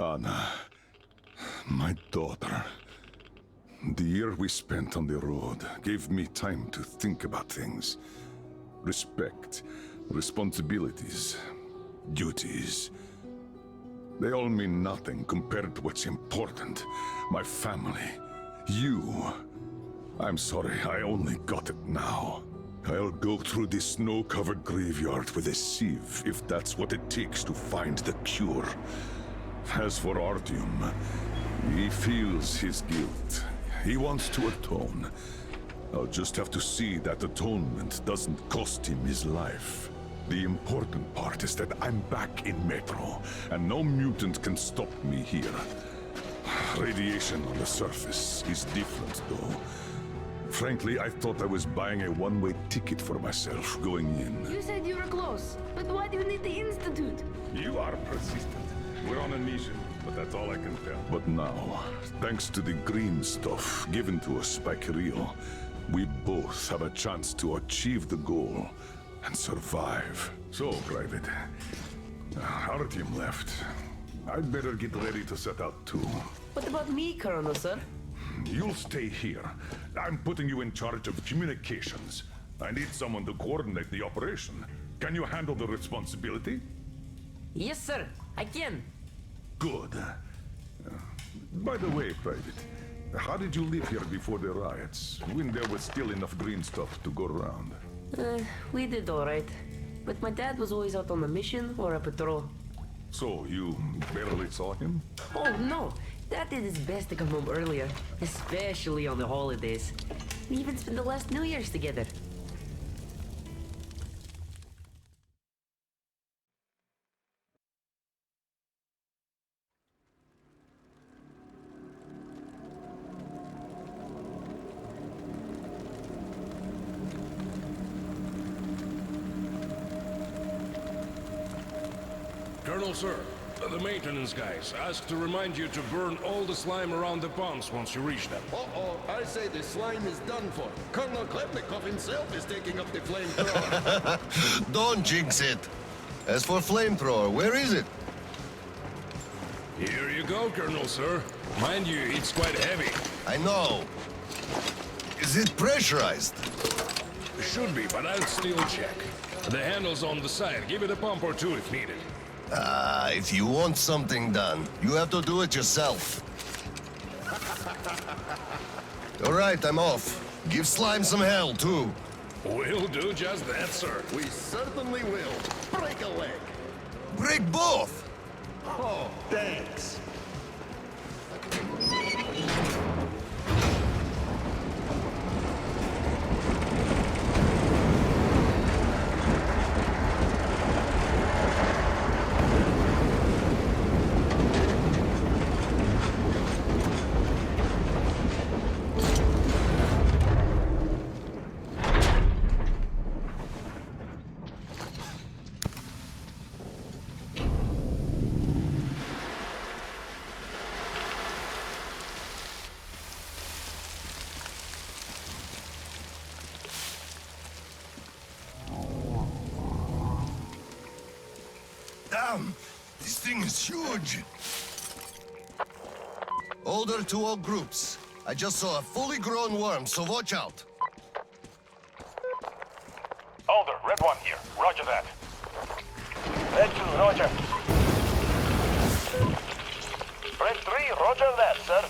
Anna, my daughter. The year we spent on the road gave me time to think about things. Respect, responsibilities, duties. They all mean nothing compared to what's important. My family. You. I'm sorry, I only got it now. I'll go through this snow-covered graveyard with a sieve, if that's what it takes to find the cure. As for Artyom, he feels his guilt. He wants to atone. I'll just have to see that atonement doesn't cost him his life. The important part is that I'm back in Metro, and no mutant can stop me here. Radiation on the surface is different, though. Frankly, I thought I was buying a one-way ticket for myself going in. You said you were close, but why do you need the Institute? You are persistent. We're on a mission, but that's all I can tell. But now, thanks to the green stuff given to us by Kirill, we both have a chance to achieve the goal and survive. So, Private, Artyom left. I'd better get ready to set out too. What about me, Colonel, sir? You'll stay here. I'm putting you in charge of communications. I need someone to coordinate the operation. Can you handle the responsibility? Yes, sir. I can. Good. By the way, Private, how did you live here before the riots, when there was still enough green stuff to go around? We did all right. But my dad was always out on a mission or a patrol. So, you barely saw him? Oh, no. Dad did his best to come home earlier, especially on the holidays. We even spent the last New Year's together. Colonel, sir, the maintenance guys asked to remind you to burn all the slime around the pumps once you reach them. Uh-oh, I say the slime is done for. Colonel Khlebnikov himself is taking up the flamethrower. Don't jinx it. As for flamethrower, where is it? Here you go, Colonel, sir. Mind you, it's quite heavy. I know. Is it pressurized? Should be, but I'll still check. The handle's on the side. Give it a pump or two if needed. If you want something done, you have to do it yourself. All right, I'm off. Give slime some hell, too. We'll do just that, sir. We certainly will. Break a leg. Break both! Oh, thanks. Damn! This thing is huge! Order to all groups. I just saw a fully grown worm, so watch out. Alder, Red 1 here. Roger that. Red 2, roger. Red 3, roger that, sir.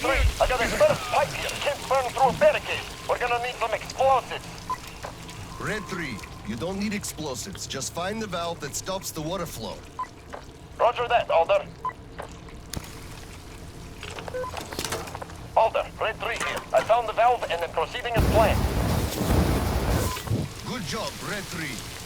retraced. I got a burst pipe here. Can't burn through a barricade. We're gonna need some explosives. Red 3, you don't need explosives. Just find the valve that stops the water flow. Roger that, Alder. Alder, Red 3 here. I found the valve and am proceeding as planned. Good job, Red 3.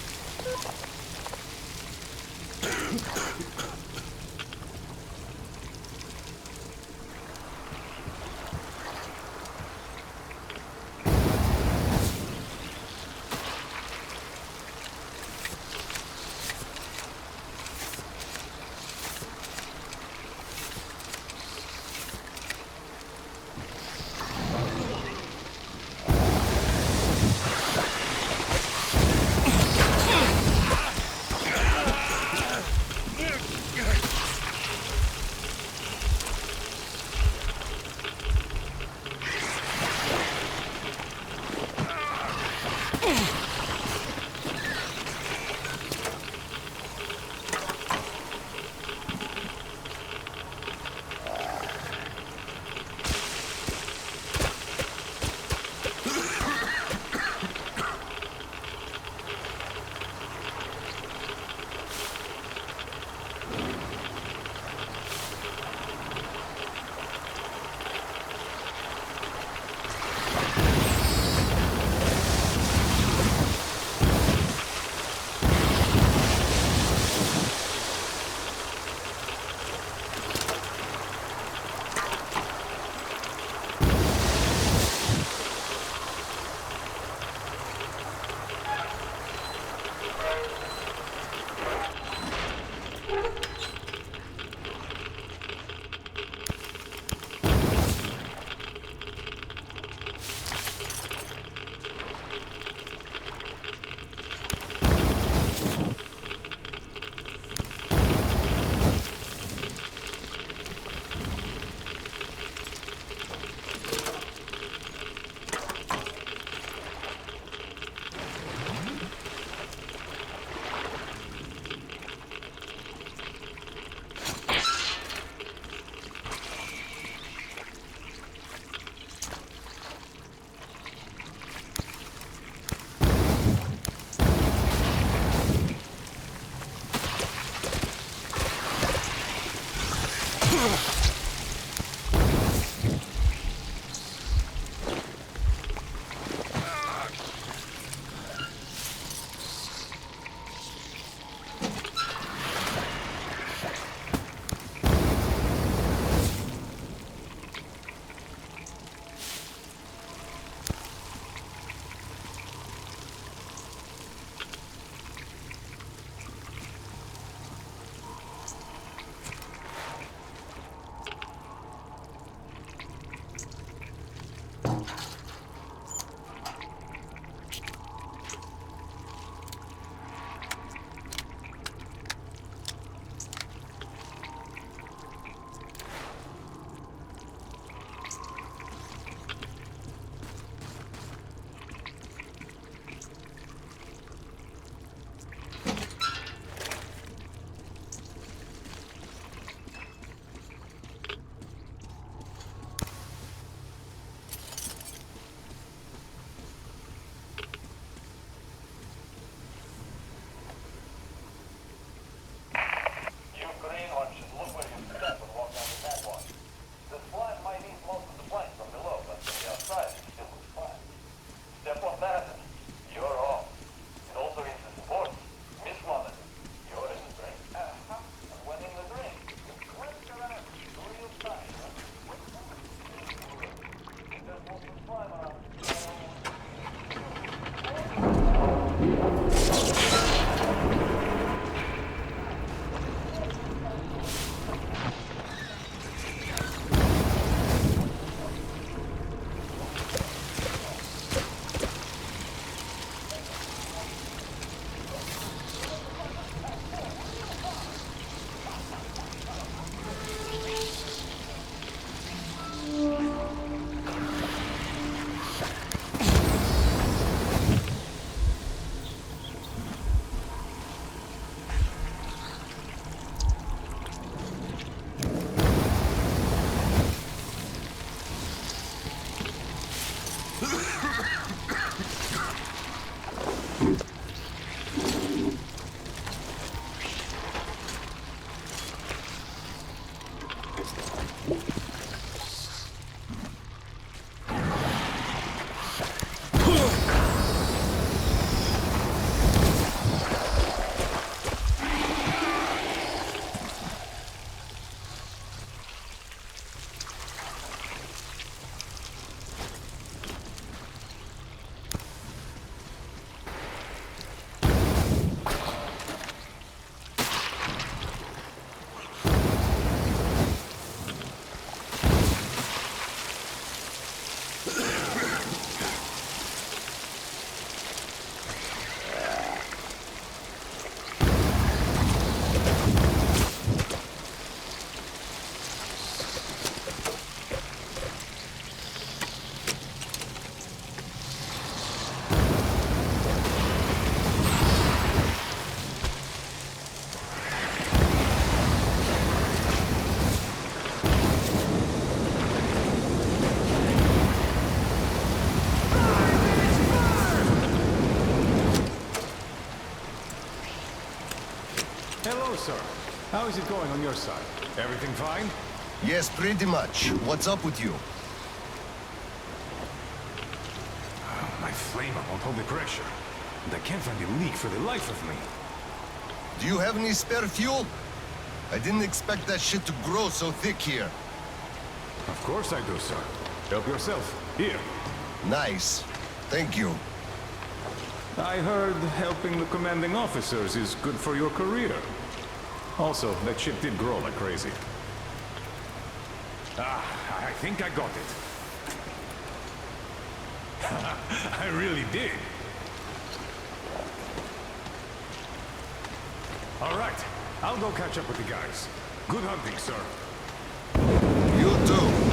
Hello, sir. How is it going on your side? Everything fine? Yes, pretty much. What's up with you? My flamer won't hold the pressure. And I can't find a leak for the life of me. Do you have any spare fuel? I didn't expect that shit to grow so thick here. Of course I do, sir. Help yourself. Here. Nice. Thank you. I heard helping the commanding officers is good for your career. Also, that ship did grow like crazy. I think I got it. I really did. All right, I'll go catch up with the guys. Good hunting, sir. You too.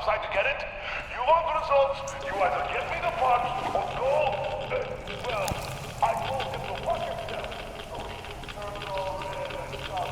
topside to get it? You want results? You either get me the parts or go... well, I told him to watch himself. So he turned all red and stuff.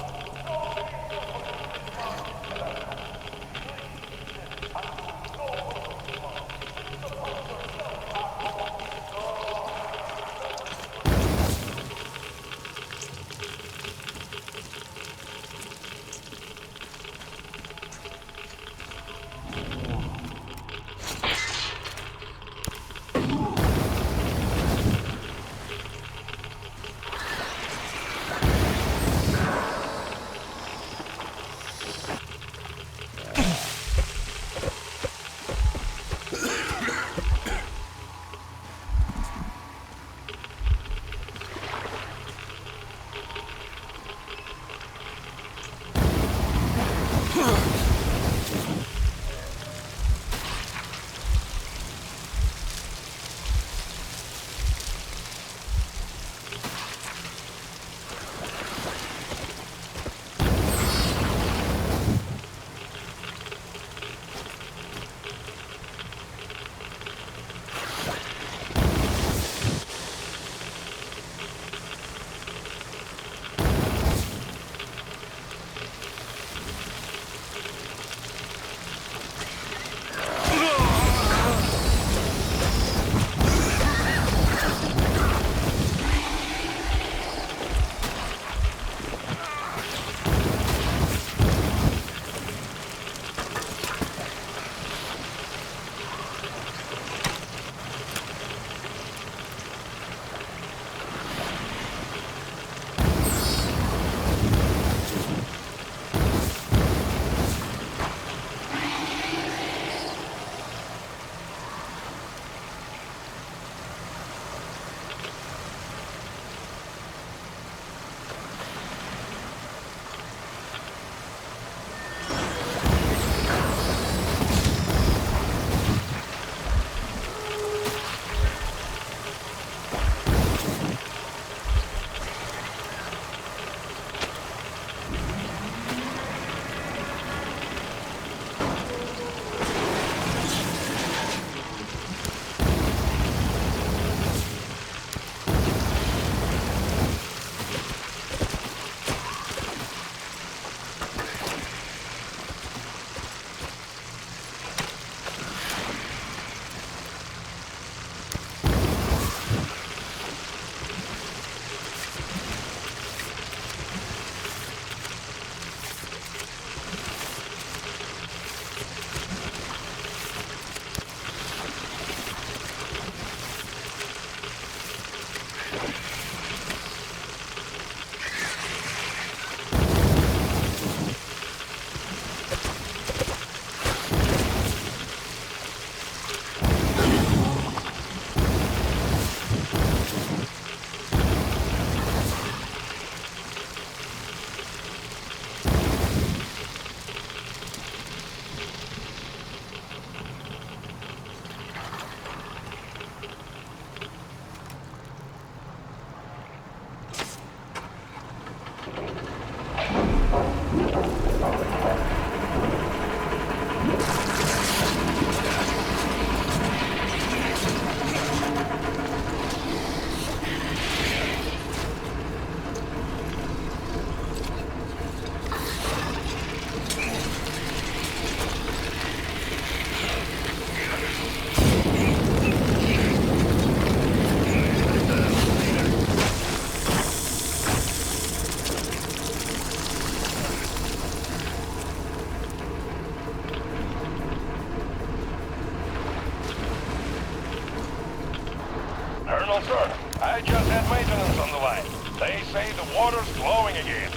Colonel, sir, I just had maintenance on the line. They say the water's flowing again.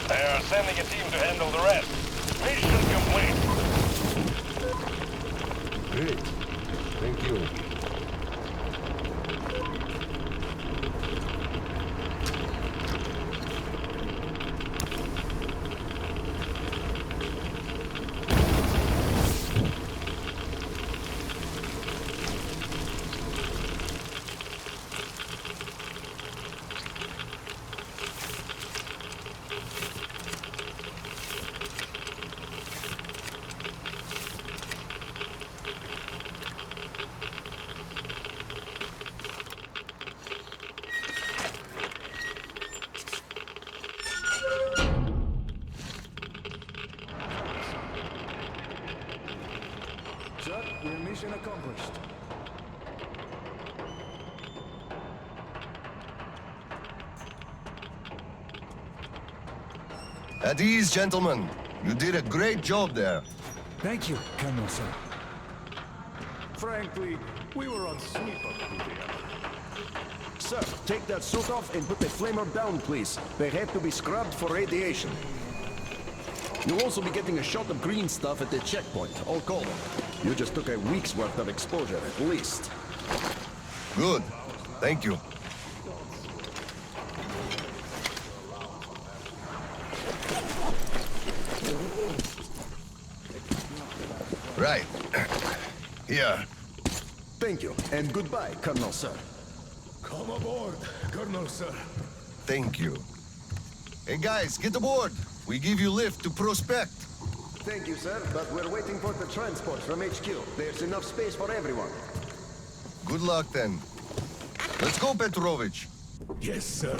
They're sending a team to handle the rest. Mission complete. Great. Thank you. Sir, we're mission accomplished. At ease, gentlemen. You did a great job there. Thank you, Colonel, sir. Frankly, we were on sleep up here. Sir, take that suit off and put the flamer down, please. They have to be scrubbed for radiation. You'll also be getting a shot of green stuff at the checkpoint, all cold. You just took a week's worth of exposure, at least. Good. Thank you. Right. Here. Thank you, and goodbye, Colonel, sir. Come aboard, Colonel, sir. Thank you. Hey guys, get aboard. We give you lift to Prospect. Thank you, sir, but we're waiting for the transport from HQ. There's enough space for everyone. Good luck then. Let's go, Petrovich. Yes, sir.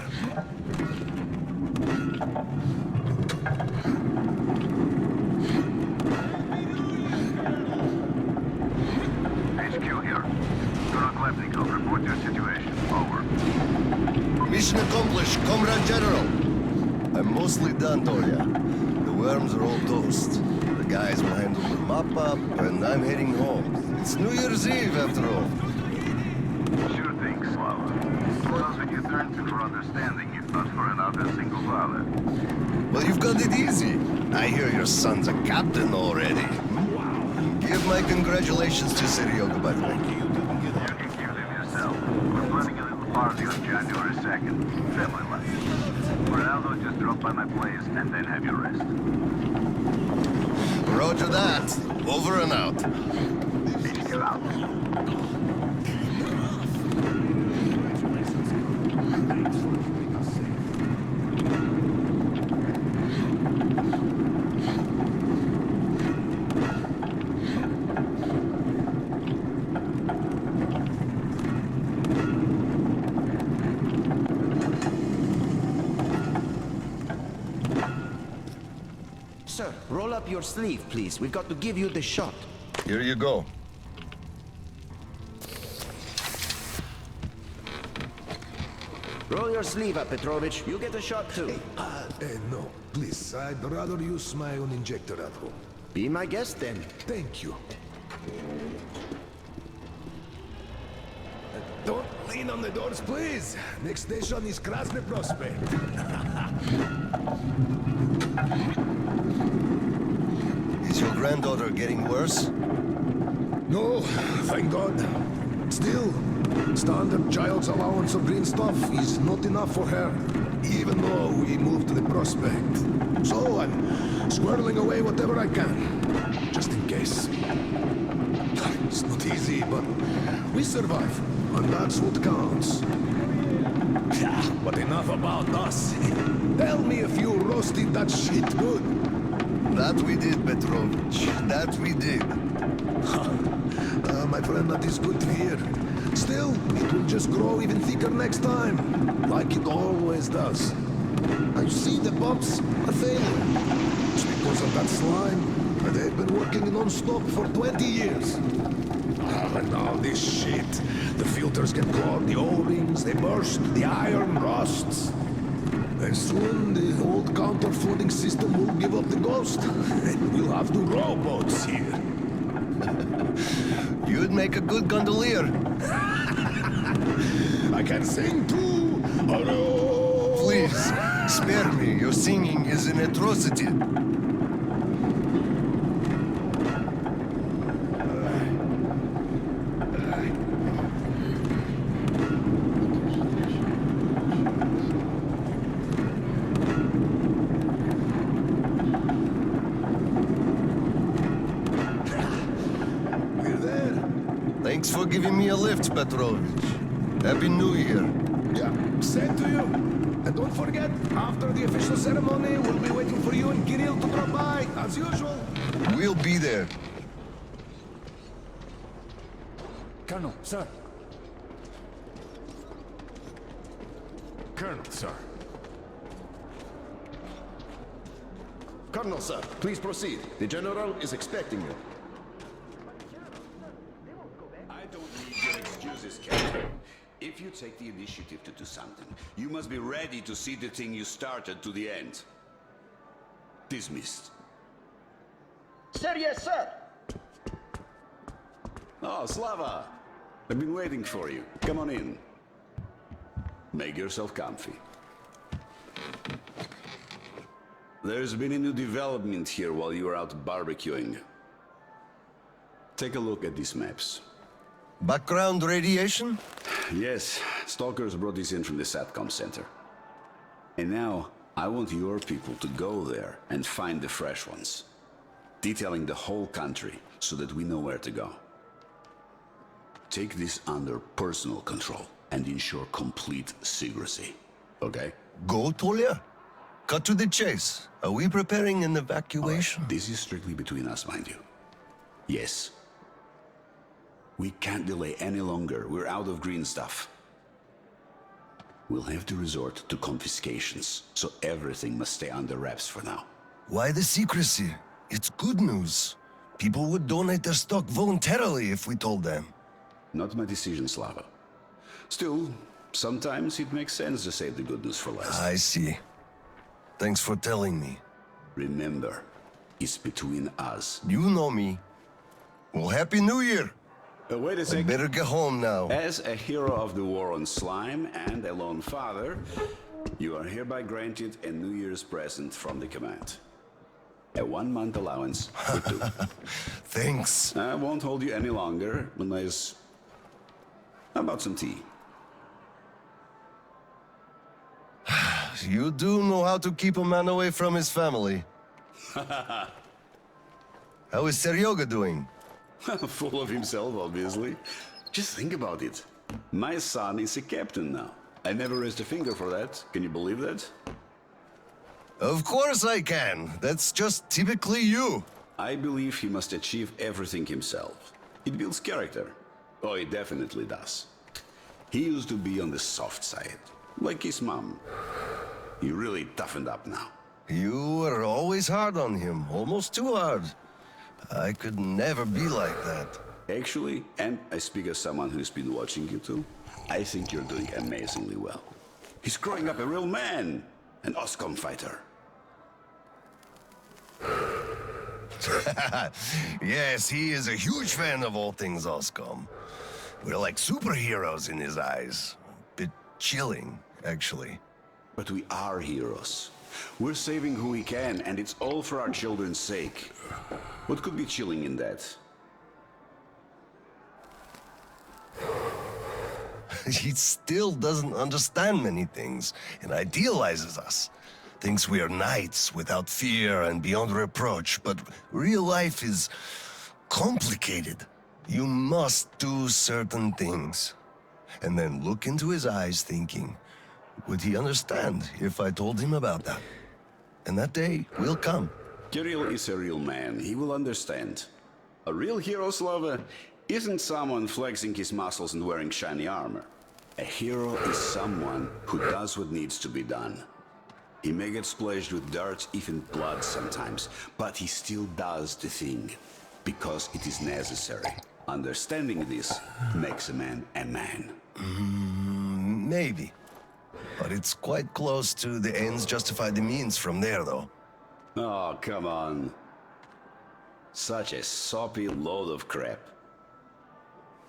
HQ here. Colonel Khlebnikov, report your situation. Over. Mission accomplished, Comrade General. I'm mostly done, Tolia. The worms are all toast. The guys will handle the mop-up, and I'm heading home. It's New Year's Eve, after all. Sure thing, Slava. Those would you turn to for understanding, if not for another single dollar. Well, you've got it easy. I hear your son's a captain already. Give my congratulations to Seryoga, by the way. You can give them yourself. We're planning a little party on January 2nd. Family life. For now, though, just drop by my place and then have your rest. Roger that. Over and out. HQ out. Sir, roll up your sleeve, please. We've got to give you the shot. Here you go. Roll your sleeve up, Petrovich. You get a shot, too. No, please. I'd rather use my own injector at home. Be my guest, then. Thank you. Don't lean on the doors, please. Next station is Krasny Prospect. Is your granddaughter getting worse? No, thank God. Still, standard child's allowance of green stuff is not enough for her, even though we moved to the Prospect. So I'm squirreling away whatever I can, just in case. It's not easy, but we survive, and that's what counts. Yeah, but enough about us. Tell me if you roasted that shit good. That we did, Petrovich. That we did. My friend, that is good to hear. Still, it will just grow even thicker next time, like it always does. I see the bumps are failing. It's because of that slime. And they've been working non-stop for 20 years. And now this shit. The filters get clogged, the O-rings, they burst, the iron rusts. And soon the old counter-flooding system will give up the ghost. And we'll have to row boats here. You'd make a good gondolier. I can sing too! Please, spare me. Your singing is an atrocity. Thanks for giving me a lift, Petrovich. Happy New Year. Yeah, same to you. And don't forget, after the official ceremony, we'll be waiting for you and Kirill to drop by, as usual. We'll be there. Colonel, sir. Colonel, sir. Colonel, sir, please proceed. The General is expecting you. take the initiative to do something. You must be ready to see the thing you started to the end. Dismissed. Sir, yes, sir. Oh, Slava! I've been waiting for you. Come on in. Make yourself comfy. There's been a new development here while you were out barbecuing. Take a look at these maps. Background radiation? Yes, stalkers brought this in from the SATCOM center. And now, I want your people to go there and find the fresh ones. Detailing the whole country so that we know where to go. Take this under personal control and ensure complete secrecy. Okay? Go, Tolia? Cut to the chase. Are we preparing an evacuation? This is strictly between us, mind you. Yes. We can't delay any longer. We're out of green stuff. We'll have to resort to confiscations, so everything must stay under wraps for now. Why the secrecy? It's good news. People would donate their stock voluntarily if we told them. Not my decision, Slava. Still, sometimes it makes sense to save the good news for last. I see. Thanks for telling me. Remember, it's between us. You know me. Well, Happy New Year! Wait a I second. better get home now. As a hero of the war on slime and a lone father, you are hereby granted a New Year's present from the command. A 1-month allowance for 2. Thanks. I won't hold you any longer unless... How about some tea? You do know how to keep a man away from his family. How is Seryoga doing? Full of himself, obviously. Just think about it. My son is a captain now. I never raised a finger for that. Can you believe that? Of course I can. That's just typically you. I believe he must achieve everything himself. It builds character. Oh, it definitely does. He used to be on the soft side, like his mom. He really toughened up now. You were always hard on him, almost too hard. I could never be like that. Actually, and I speak as someone who's been watching you too, I think you're doing amazingly well. He's growing up a real man, an OSCOM fighter. Yes, he is a huge fan of all things OSCOM. We're like superheroes in his eyes. Bit chilling, actually. But we are heroes. We're saving who we can, and it's all for our children's sake. What could be chilling in that? He still doesn't understand many things and idealizes us. Thinks we are knights without fear and beyond reproach, but real life is complicated. You must do certain things. And then look into his eyes thinking, would he understand if I told him about that? And that day will come. Kirill is a real man. He will understand. A real hero, Slava, isn't someone flexing his muscles and wearing shiny armor. A hero is someone who does what needs to be done. He may get splashed with dirt, even blood sometimes, but he still does the thing, because it is necessary. Understanding this makes a man a man. Maybe. But it's quite close to the ends justify the means from there, though. Oh, come on. Such a soppy load of crap.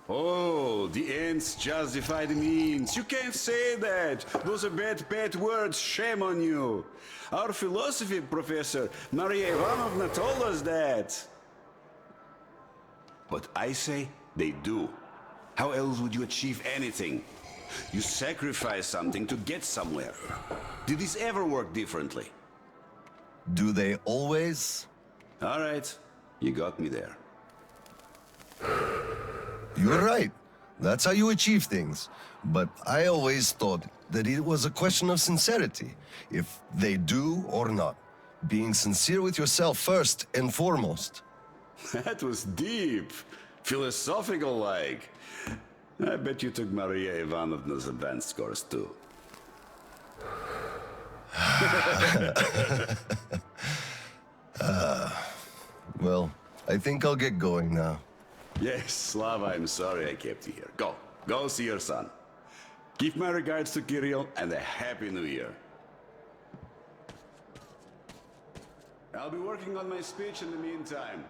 Oh, the ends justify the means. You can't say that. Those are bad words. Shame on you. Our philosophy professor, Maria Ivanovna, told us that. But I say they do. How else would you achieve anything? You sacrifice something to get somewhere. Did this ever work differently? Do they always? All right, you got me there. You're right. That's how you achieve things. But I always thought that it was a question of sincerity, if they do or not. Being sincere with yourself first and foremost. That was deep. Philosophical-like. I bet you took Maria Ivanovna's advanced course too. Well, I think I'll get going now. Yes, Slava, I'm sorry I kept you here. Go see your son. Give my regards to Kirill and a Happy New Year. I'll be working on my speech in the meantime.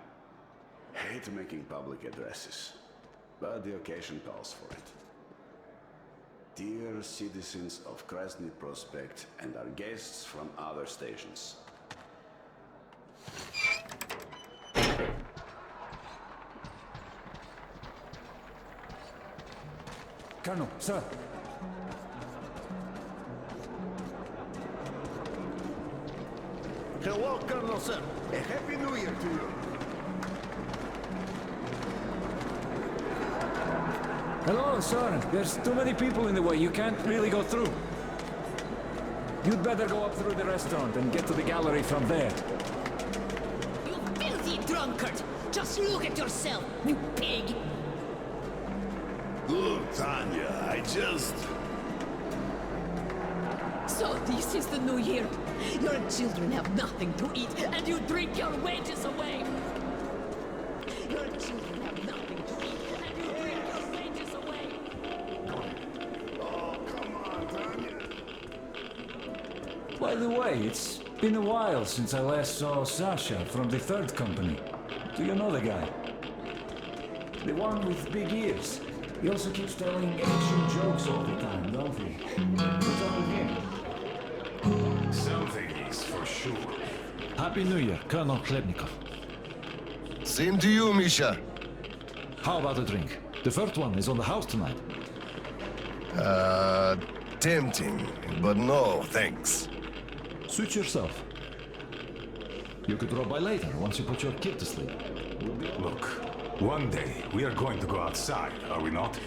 Hate making public addresses, but the occasion calls for it. Dear citizens of Krasny Prospect and our guests from other stations. Colonel, sir. Hello, Colonel, sir. A Happy New Year to you. Hello, sir. There's too many people in the way. You can't really go through. You'd better go up through the restaurant and get to the gallery from there. You filthy drunkard! Just look at yourself, you pig! Look, Tanya, I just... So this is the new year. Your children have nothing to eat, and you drink your wages away. Your children have nothing to eat, and you drink your wages away. Oh, come on, Tanya. By the way, it's been a while since I last saw Sasha from the 3rd Company. Do you know the guy? The one with big ears. He also keeps telling ancient jokes all the time, don't he? What's up with him? Something is for sure. Happy New Year, Colonel Khlebnikov. Same to you, Misha. How about a drink? The first one is on the house tonight. Tempting, but no, thanks. Suit yourself. You could drop by later, once you put your kid to sleep. Look, one day we are going to go outside, are we not?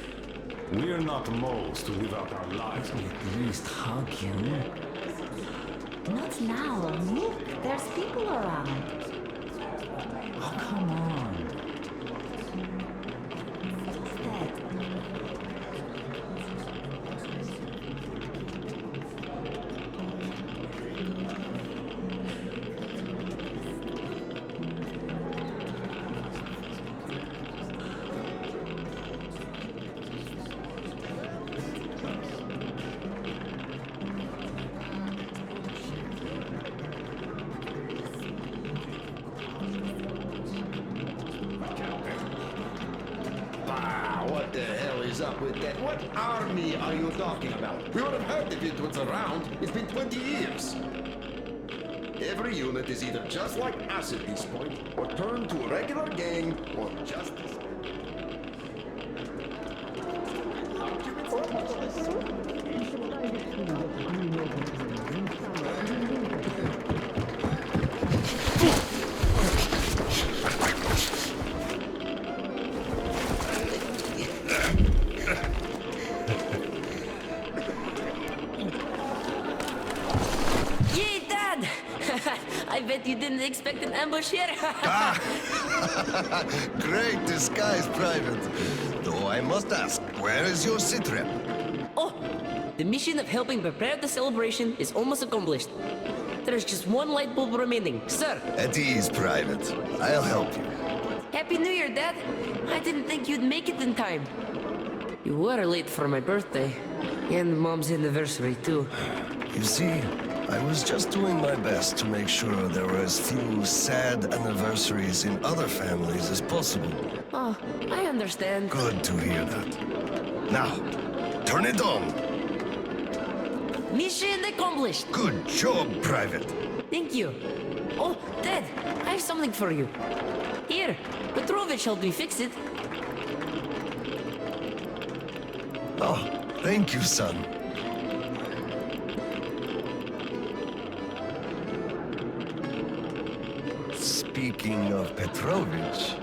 We're not moles to live out our lives. At least hug you. Not now. Look, there's people around. Oh, come on. What the hell is up with that? What army are you talking about? We would have heard if it was around. It's been 20 years. Every unit is either just like us at this point, or turned to a regular gang, or just... I bet you didn't expect an ambush here. Great disguise, Private. Though I must ask, where is your sitrep? Oh, the mission of helping prepare the celebration is almost accomplished. There's just one light bulb remaining, sir. At ease, Private. I'll help you. Happy New Year, Dad. I didn't think you'd make it in time. You were late for my birthday. And Mom's anniversary, too. You see, I was just doing my best to make sure there were as few sad anniversaries in other families as possible. Oh, I understand. Good to hear that. Now, turn it on. Mission accomplished. Good job, Private. Thank you. Oh, Dad, I have something for you. Here, Petrovich helped me fix it. Oh, thank you, son. Speaking of Petrovich,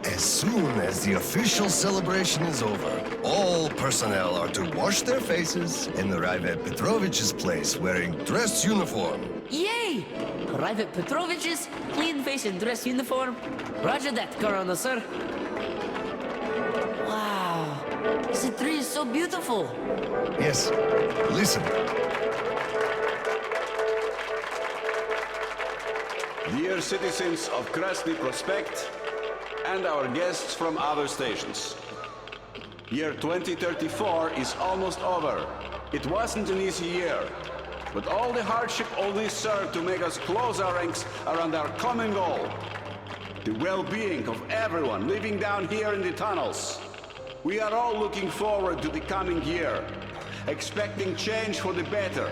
as soon as the official celebration is over, all personnel are to wash their faces and arrive at Petrovich's place wearing dress uniform. Yay! Arrive at Petrovich's, clean face and dress uniform. Roger that, Colonel, sir. Wow, this tree is so beautiful. Yes, listen. Dear citizens of Krasny Prospect and our guests from other stations. Year 2034 is almost over. It wasn't an easy year, but all the hardship only served to make us close our ranks around our common goal. The well-being of everyone living down here in the tunnels. We are all looking forward to the coming year, expecting change for the better.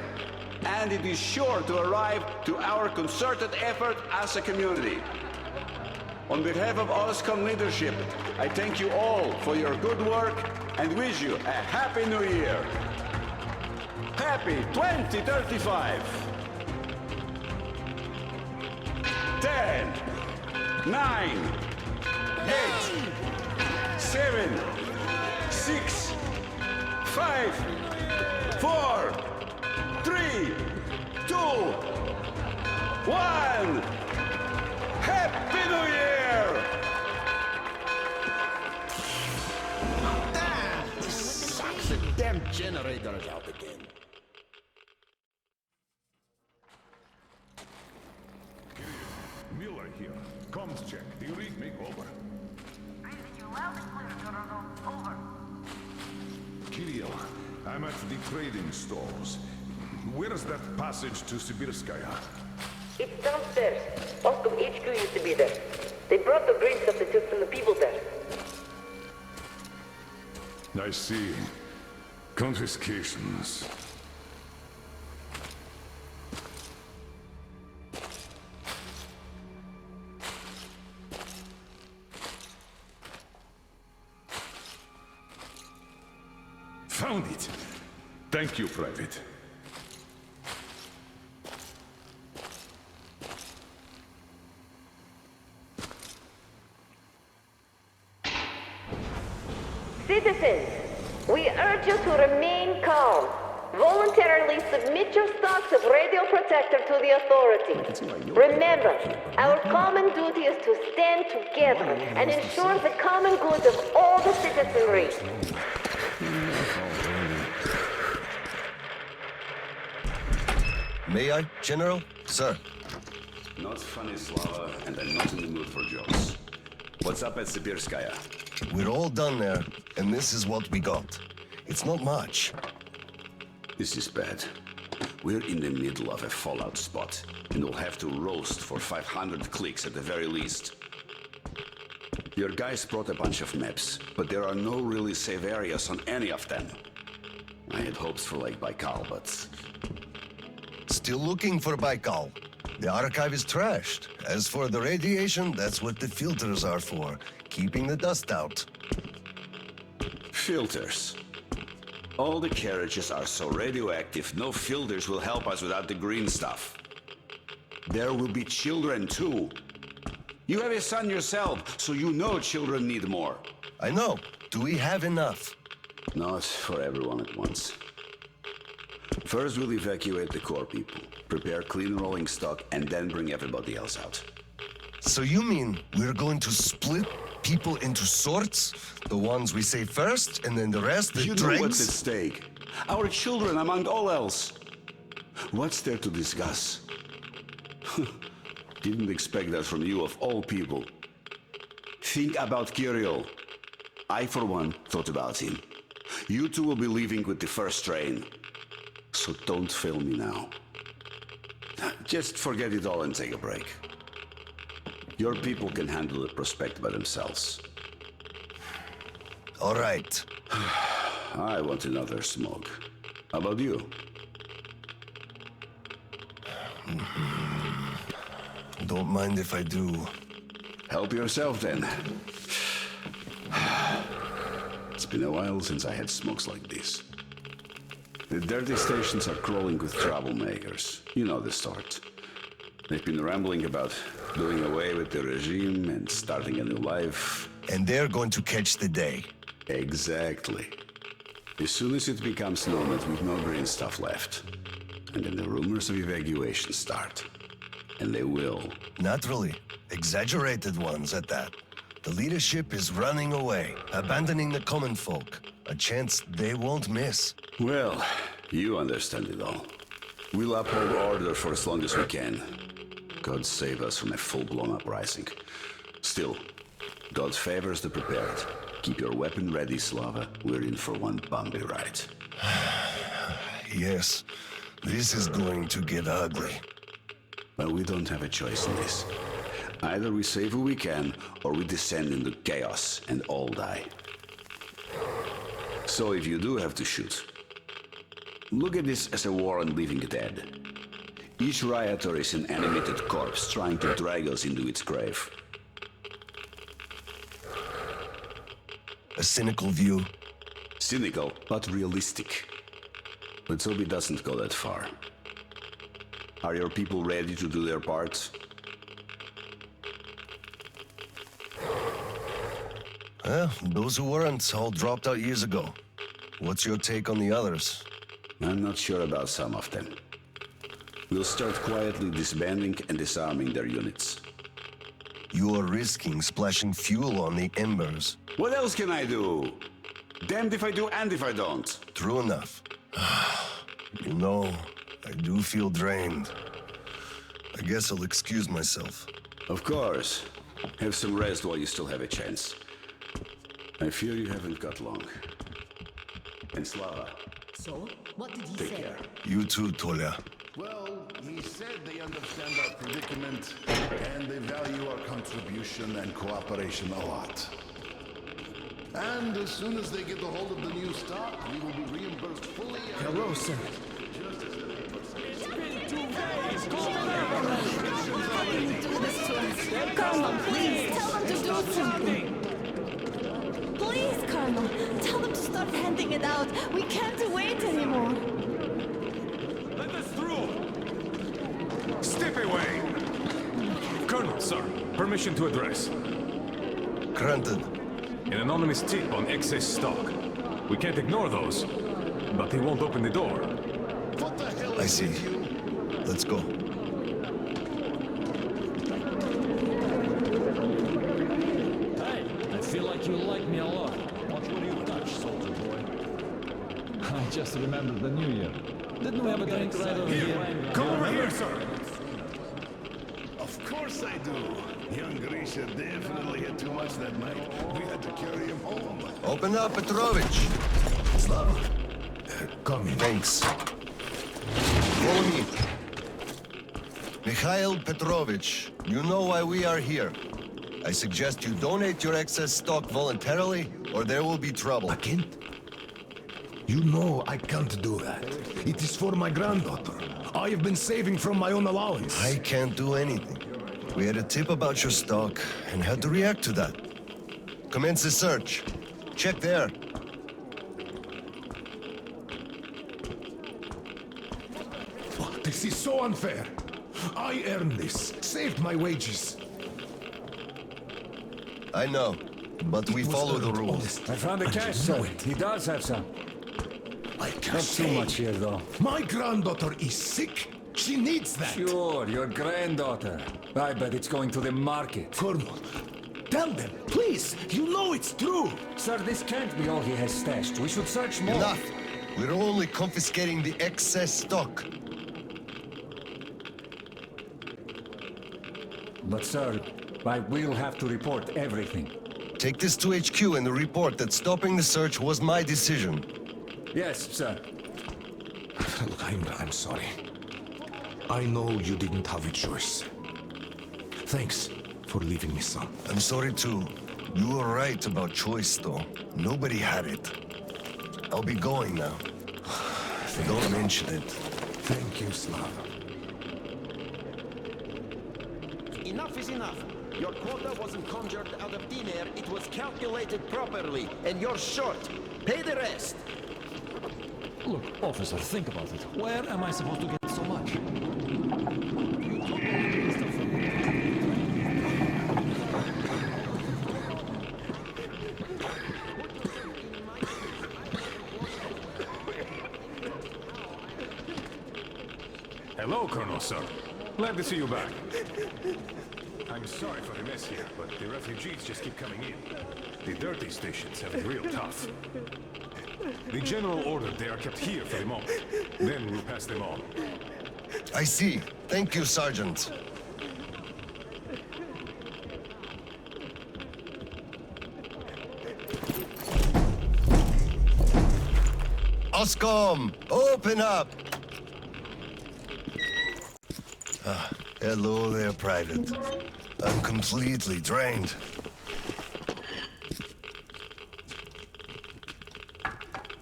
And it is sure to arrive to our concerted effort as a community. On behalf of OSCOM leadership, I thank you all for your good work and wish you a Happy New Year. Happy 2035! 10, 9, 8, 7, 6, 5, 4, 3, 2, 1! Happy New Year! This sucks. The damn generator is out again. Miller here. Comms check. Do you read me? Over. Reading you loud and clear, General. Over. Kirill, I'm at the trading stalls. Where's that passage to Sibirskaya? It's downstairs. Oscom HQ used to be there. They brought the green stuff they took from the people there. I see. Confiscations. Found it! Thank you, Private. Citizens, we urge you to remain calm. Voluntarily submit your stocks of radio protector to the authorities. Remember, our common duty is to stand together and ensure the common good of all the citizenry. May I, General? Sir. Not funny, Slava, and I'm not in the mood for jokes. What's up at Sibirskaya? We're all done there, and this is what we got. It's not much. This is bad. We're in the middle of a fallout spot, and we'll have to roast for 500 clicks at the very least. Your guys brought a bunch of maps, but there are no really safe areas on any of them. I had hopes for Lake Baikal, but... Still looking for Baikal. The archive is trashed. As for the radiation, that's what the filters are for. Keeping the dust out. Filters. All the carriages are so radioactive, no filters will help us without the green stuff. There will be children too. You have a son yourself, so you know children need more. I know. Do we have enough? Not for everyone at once. First, we'll evacuate the core people, prepare clean rolling stock, and then bring everybody else out. So you mean we're going to split people into sorts? The ones we say first, and then the rest, the You dregs? know what's at stake. Our children, among all else. What's there to discuss? Didn't expect that from you, of all people. Think about Kirill. I, for one, thought about him. You two will be leaving with the first train. So don't fail me now. Just forget it all and take a break. Your people can handle the prospect by themselves. All right. I want another smoke. How about you? Don't mind if I do. Help yourself then. It's been a while since I had smokes like this. The dirty stations are crawling with troublemakers. You know the sort. They've been rambling about doing away with the regime and starting a new life. And they're going to catch the day. Exactly. As soon as it becomes known that we've no green stuff left. And then the rumors of evacuation start. And they will. Naturally. Exaggerated ones at that. The leadership is running away, abandoning the common folk. A chance they won't miss. Well, you understand it all. We'll uphold order for as long as we can. God save us from a full-blown uprising. Still, God favors the prepared. Keep your weapon ready, Slava. We're in for one bumpy ride. Yes, this is going to get ugly. But we don't have a choice in this. Either we save who we can, or we descend into chaos and all die. So if you do have to shoot, look at this as a war on living dead. Each rioter is an animated corpse trying to drag us into its grave. A cynical view. Cynical, but realistic. Let's hope it doesn't go that far. Are your people ready to do their part? Well, those who weren't all dropped out years ago. What's your take on the others? I'm not sure about some of them. We'll start quietly disbanding and disarming their units. You are risking splashing fuel on the embers. What else can I do? Damned if I do and if I don't. True enough. You know, I do feel drained. I guess I'll excuse myself. Of course. Have some rest while you still have a chance. I fear you haven't got long. And Slava. So, what did he Take say? care. You too, Tolya. Well, he said they understand our predicament, and they value our contribution and cooperation a lot. And as soon as they get a hold of the new stock, we will be reimbursed fully. Hello, sir. Colonel, please tell them to do something. Please, Colonel, tell them to start handing it out. We can't wait anymore. Let us through! Step away! Colonel, sir, permission to address. Granted. An anonymous tip on excess stock. We can't ignore those, but he won't open the door. What the hell I is see. with you? Let's go. Hey, I feel like you like me a lot. Watch what you touch, soldier boy. I just remembered the New Year. Didn't we have a drink right over here? Come over here, sir! Of course I do. Young Grisha definitely had too much that night. We had to carry him home. Open up, Petrovich. Slava. Come in. Thanks. Follow me. Mikhail Petrovich, you know why we are here. I suggest you donate your excess stock voluntarily, or there will be trouble. I can't. You know I can't do that. It is for my granddaughter. I have been saving from my own allowance. I can't do anything. We had a tip about your stock and had to react to that. Commence the search. Check there. Oh, this is so unfair. I earned this, saved my wages. I know, but we follow the rules. I found the cash, sir. He does have some. I can't Not too much here, though. My granddaughter is sick. She needs that. Sure, your granddaughter. I bet it's going to the market. Colonel, tell them, please. You know it's true. Sir, this can't be all he has stashed. We should search more. Enough! We're only confiscating the excess stock. But, sir, I will have to report everything. Take this to HQ and report that stopping the search was my decision. Yes, sir. Look, I'm sorry. I know you didn't have a choice. Thanks for leaving me, son. I'm sorry too. You were right about choice, though. Nobody had it. I'll be going now. Don't mention it. Thank you, Slav. Enough is enough. Your quota wasn't conjured out of thin air. It was calculated properly, and you're short. Pay the rest. Look, officer, think about it. Where am I supposed to get so much? Hello, Colonel, sir. Glad to see you back. I'm sorry for the mess here, but the refugees just keep coming in. The dirty stations have it real tough. The general ordered they are kept here for the moment. Then we'll pass them on. I see. Thank you, Sergeant. Oscom, open up! Hello there, Private. I'm completely drained.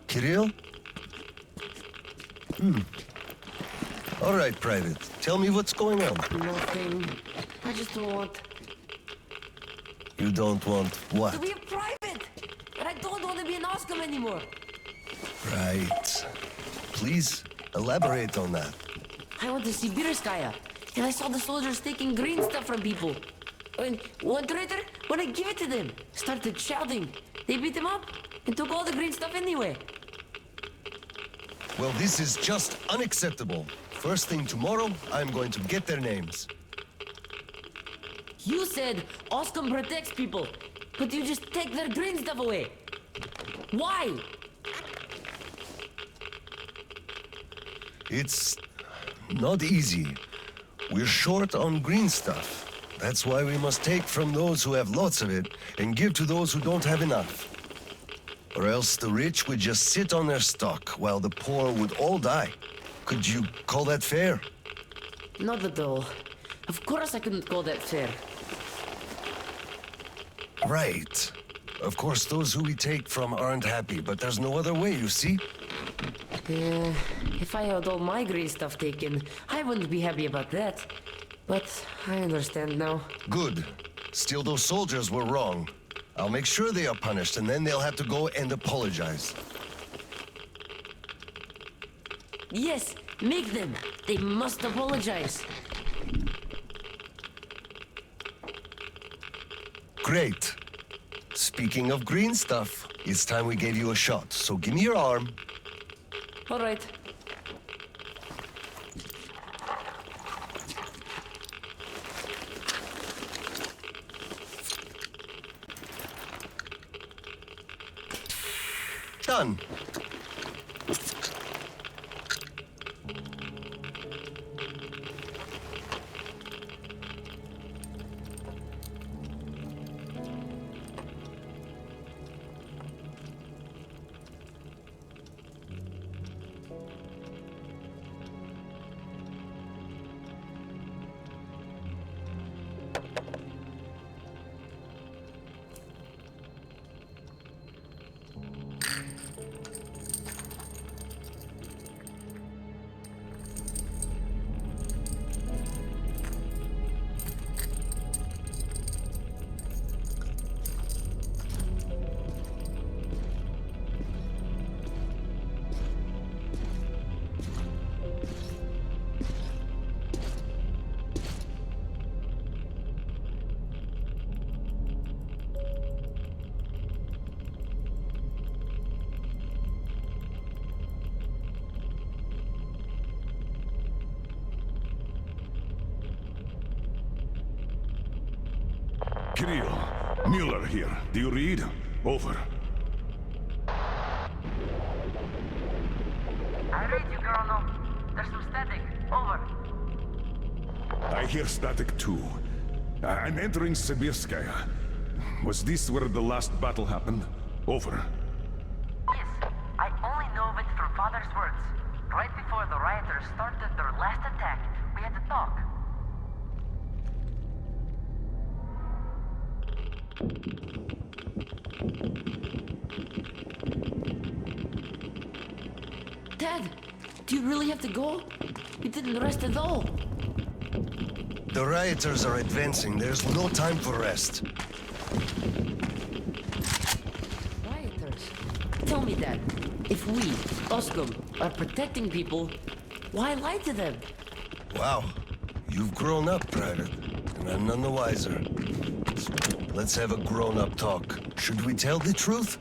Kirill? All right, Private. Tell me what's going on. Nothing. I just don't want You don't want what? to be a private. But I don't want to be an Oscar anymore. Right. Please, elaborate on that. I went to Sibirskaya, and I saw the soldiers taking green stuff from people. And one traitor, when I gave it to them, started shouting. They beat him up and took all the green stuff anyway. Well, this is just unacceptable. First thing tomorrow, I'm going to get their names. You said Oscom protects people, but you just take their green stuff away. Why? It's not easy. We're short on green stuff. That's why we must take from those who have lots of it and give to those who don't have enough. Or else the rich would just sit on their stock while the poor would all die. Could you call that fair? Not at all. Of course I couldn't call that fair. Right. Of course, those who we take from aren't happy, but there's no other way, you see? Yeah, if I had all my green stuff taken, I wouldn't be happy about that. But I understand now. Good. Still, those soldiers were wrong. I'll make sure they are punished, and then they'll have to go and apologize. Yes, make them. They must apologize. Great. Speaking of green stuff, it's time we gave you a shot, so give me your arm. All right. Done. Kirill, Mueller here. Do you read? Over. I read you, Colonel. There's some static. Over. I hear static too. I'm entering Sibirskaya. Was this where the last battle happened? Over. Yes, I only know of it from Father's words. Right before the rioters started their last attack, we had to talk. Dad, do you really have to go? You didn't rest at all. The rioters are advancing. There's no time for rest. Rioters? Tell me that. If we, Oscom, are protecting people, why lie to them? Wow. You've grown up, Private. And I'm none the wiser. Let's have a grown-up talk. Should we tell the truth?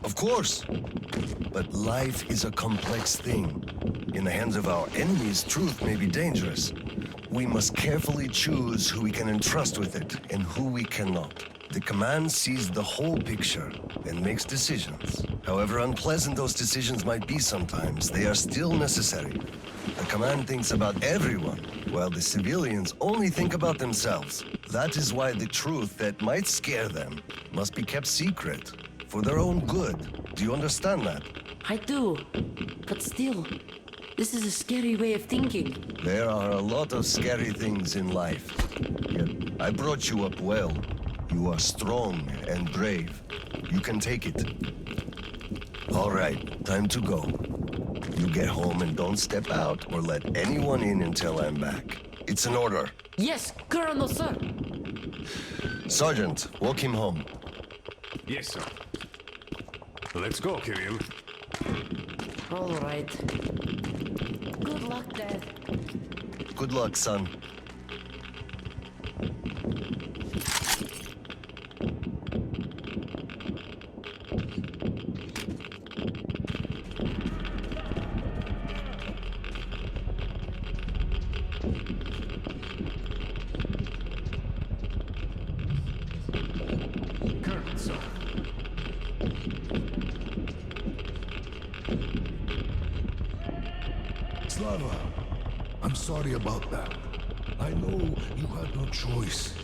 Of course. But life is a complex thing. In the hands of our enemies, truth may be dangerous. We must carefully choose who we can entrust with it and who we cannot. The command sees the whole picture and makes decisions. However unpleasant those decisions might be sometimes, they are still necessary. The command thinks about everyone, while the civilians only think about themselves. That is why the truth that might scare them must be kept secret. for their own good. Do you understand that? I do. But still, this is a scary way of thinking. There are a lot of scary things in life. Yet I brought you up well. You are strong and brave. You can take it. All right, time to go. You get home and don't step out or let anyone in until I'm back. It's an order. Yes, Colonel, sir. Sergeant, walk him home. Yes, sir. Let's go, Kirill. All right. Good luck, Dad. Good luck, son. Colonel, sir. Slava, I'm sorry about that. I know you had no choice.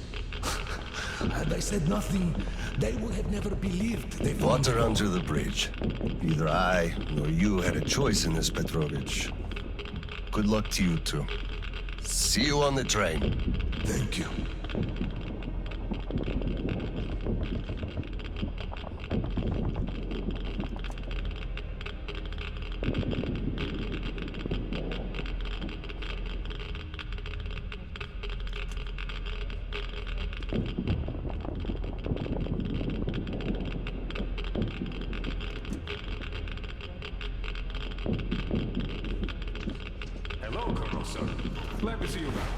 Had I said nothing, they would have never believed they found Water under the bridge. Neither I nor you had a choice in this, Petrovich. Good luck to you two. See you on the train. Thank you. Hello, Colonel, sir. Glad to see you back.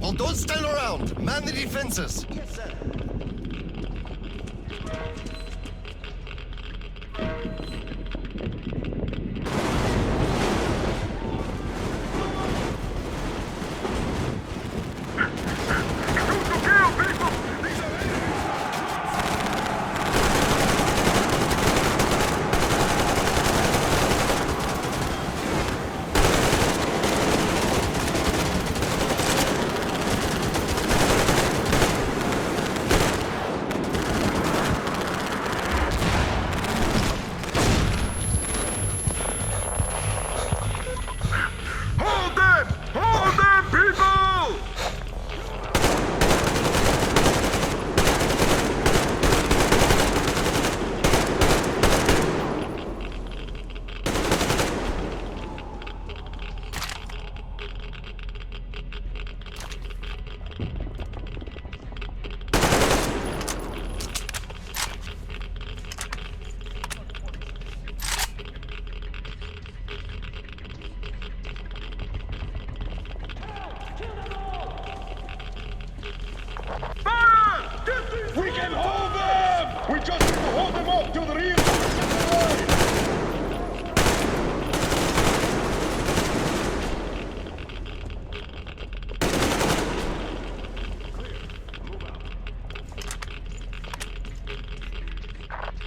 Well, don't stand around. Man the defenses. Yes, sir.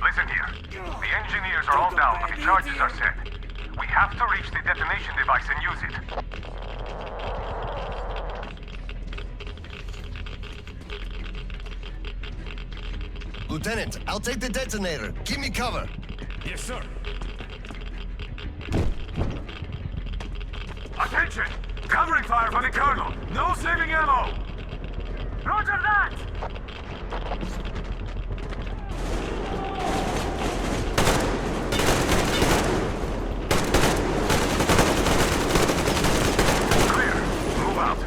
Listen here. The engineers are all down, but the charges are set. We have to reach the detonation device and use it. Lieutenant, I'll take the detonator. Give me cover. Yes, sir. Attention! Covering fire for the Colonel! No saving ammo! Roger that! Clear. Move out.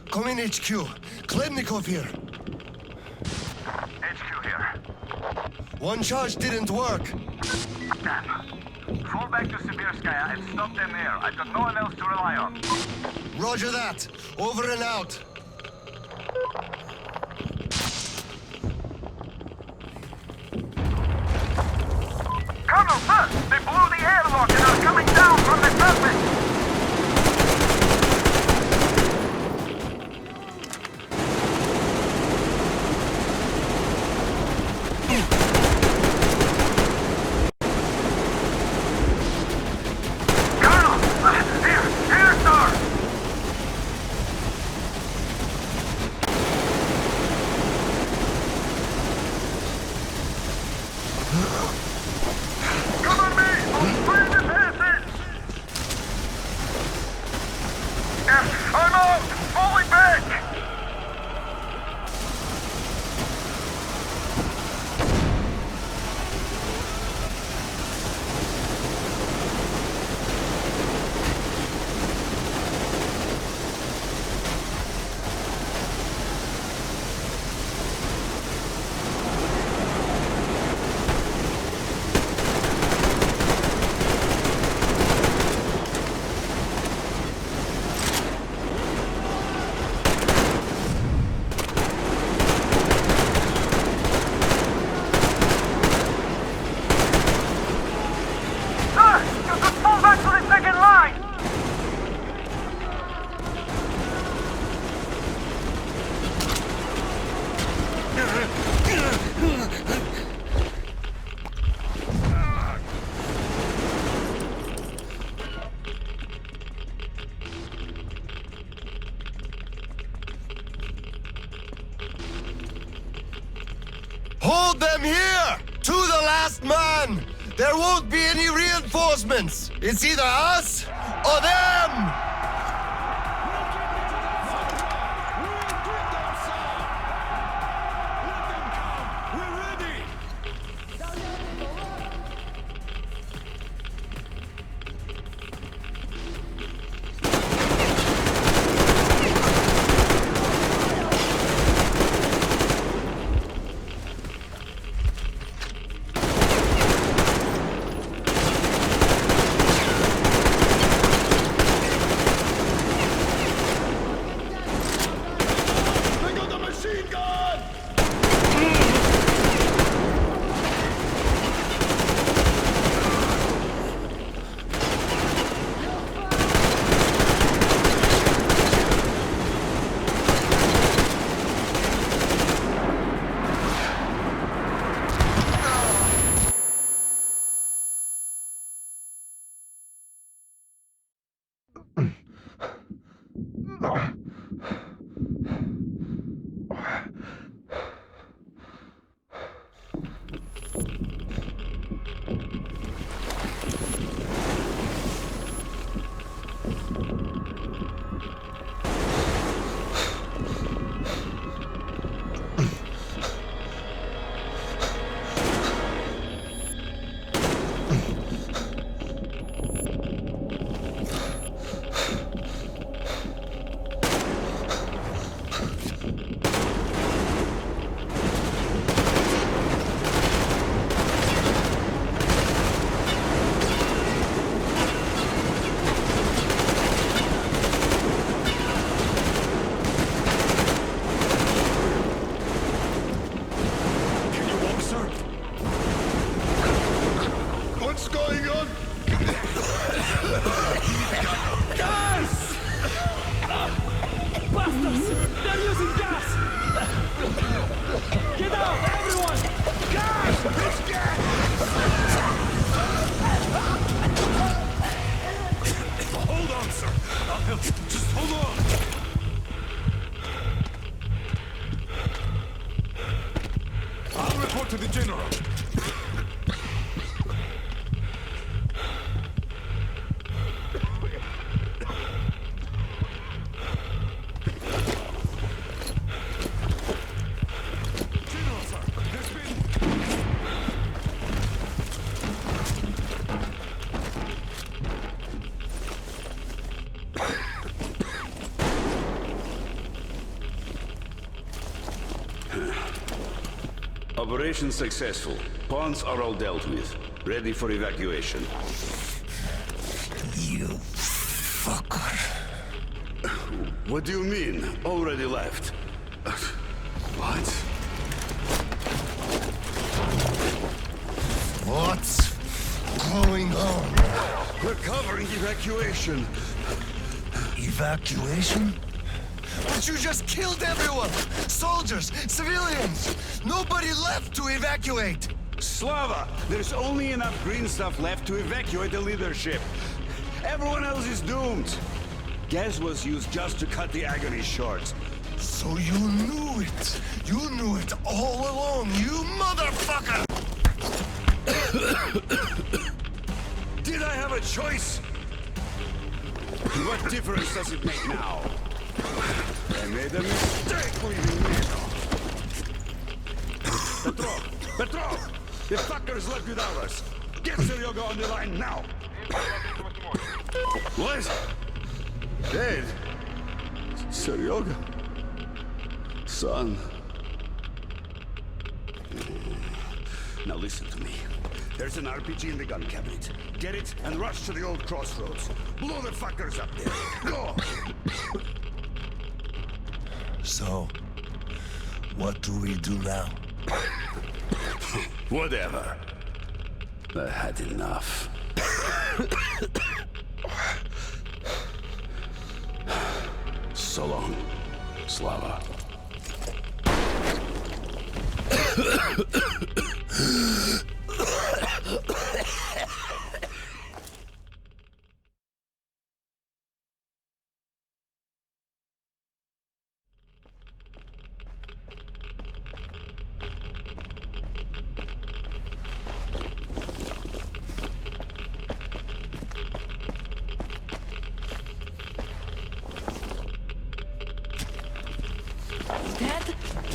Come in, HQ. Khlebnikov here. HQ here. One charge didn't work. Damn. Fall back to Sibirskaya and stop them there. I've got no one else to rely on. Roger that. Over and out. Colonel, sir! They blew the airlock and are coming down from the surface! Hold them here! To the last man! There won't be any reinforcements! It's either us or them! Brothers! They're using gas! Get out, everyone! Gas! It's gas! Hold on, sir. I'll help you. Just hold on. I'll report to the general. General, sir, there's been... Operation successful. Pawns are all dealt with. Ready for evacuation. You fucker. What do you mean? Already left. What? What's going on? We're covering evacuation. Evacuation? But you just killed everyone! Soldiers, civilians! Nobody left to evacuate! Slava, there's only enough green stuff left to evacuate the leadership. Everyone else is doomed. Gas was used just to cut the agony short. So you knew it! You knew it all along, you motherfucker! Did I have a choice? What difference does it make now? I made a mistake leaving me. Petrov! The fuckers left without us. Get Seryoga on the line now! What? Dead? Seryoga? Son? Now listen to me. There's an RPG in the gun cabinet. Get it and rush to the old crossroads. Blow the fuckers up there. Go! So, what do we do now? Whatever. I had enough. So long, Slava.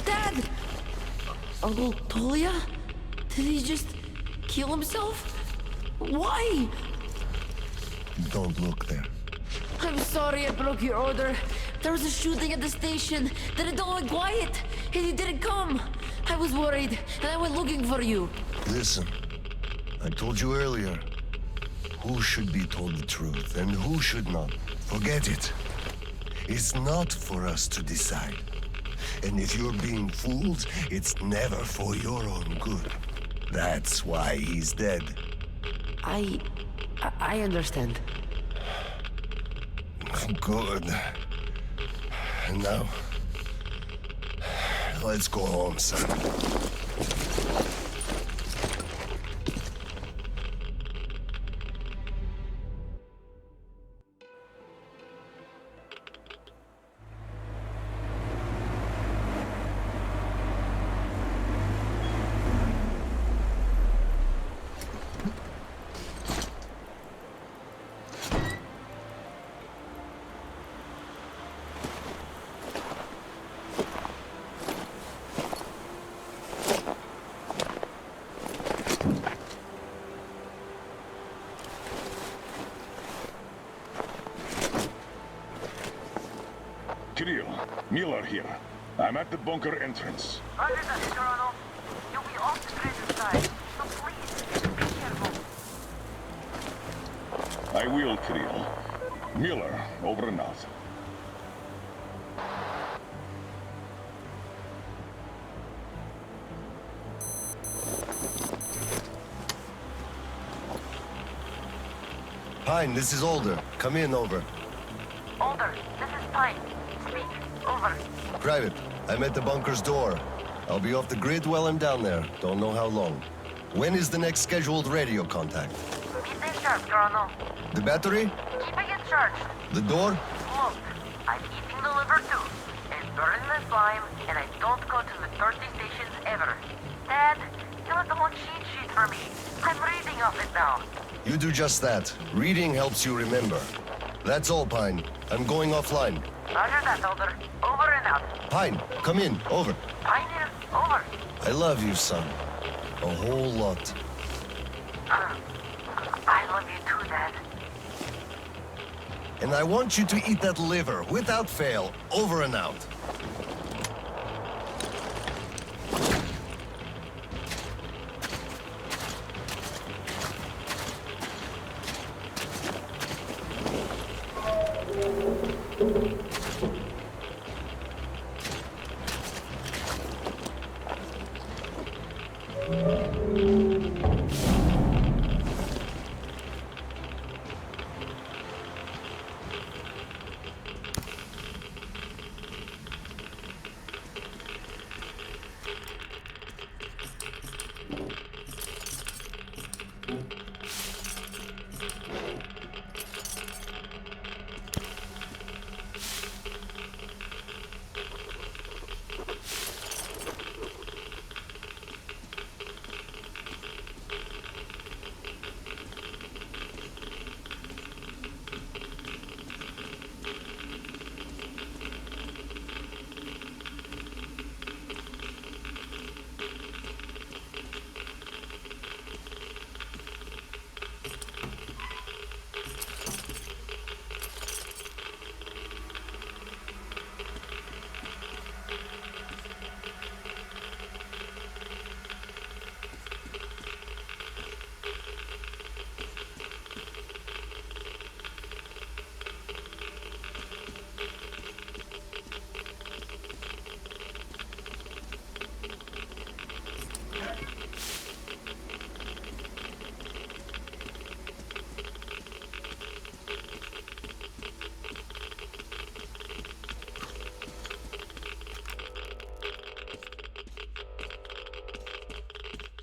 Dad! Uncle Tolia? Did he just kill himself? Why? Don't look there. I'm sorry I broke your order. There was a shooting at the station. Then it all went quiet, and you didn't come. I was worried, and I went looking for you. Listen, I told you earlier, who should be told the truth and who should not. Forget it. It's not for us to decide. And if you're being fooled, it's never for your own good. That's why he's dead. I understand. Good. And now, let's go home, son. Kirill, Miller here. I'm at the bunker entrance. Roger that, Colonel. You'll be off the grid inside, so please, be careful. I will, Kirill. Miller, over and out. Pine, this is Older. Come in, over. Older, this is Pine. Speak. Over. Private, I'm at the bunker's door. I'll be off the grid while I'm down there. Don't know how long. When is the next scheduled radio contact? Midday sharp, Colonel. The battery? Keeping it charged. The door? Look, I'm eating the liver too, and burning the slime, and I don't go to the dirty stations ever. Dad, you left a whole cheat sheet for me. I'm reading off it now. You do just that. Reading helps you remember. That's all, Pine. I'm going offline. Roger that, Elder. Over and out. Pine, come in. Over. Pioneer, over. I love you, son. A whole lot. I love you too, Dad. And I want you to eat that liver without fail. Over and out.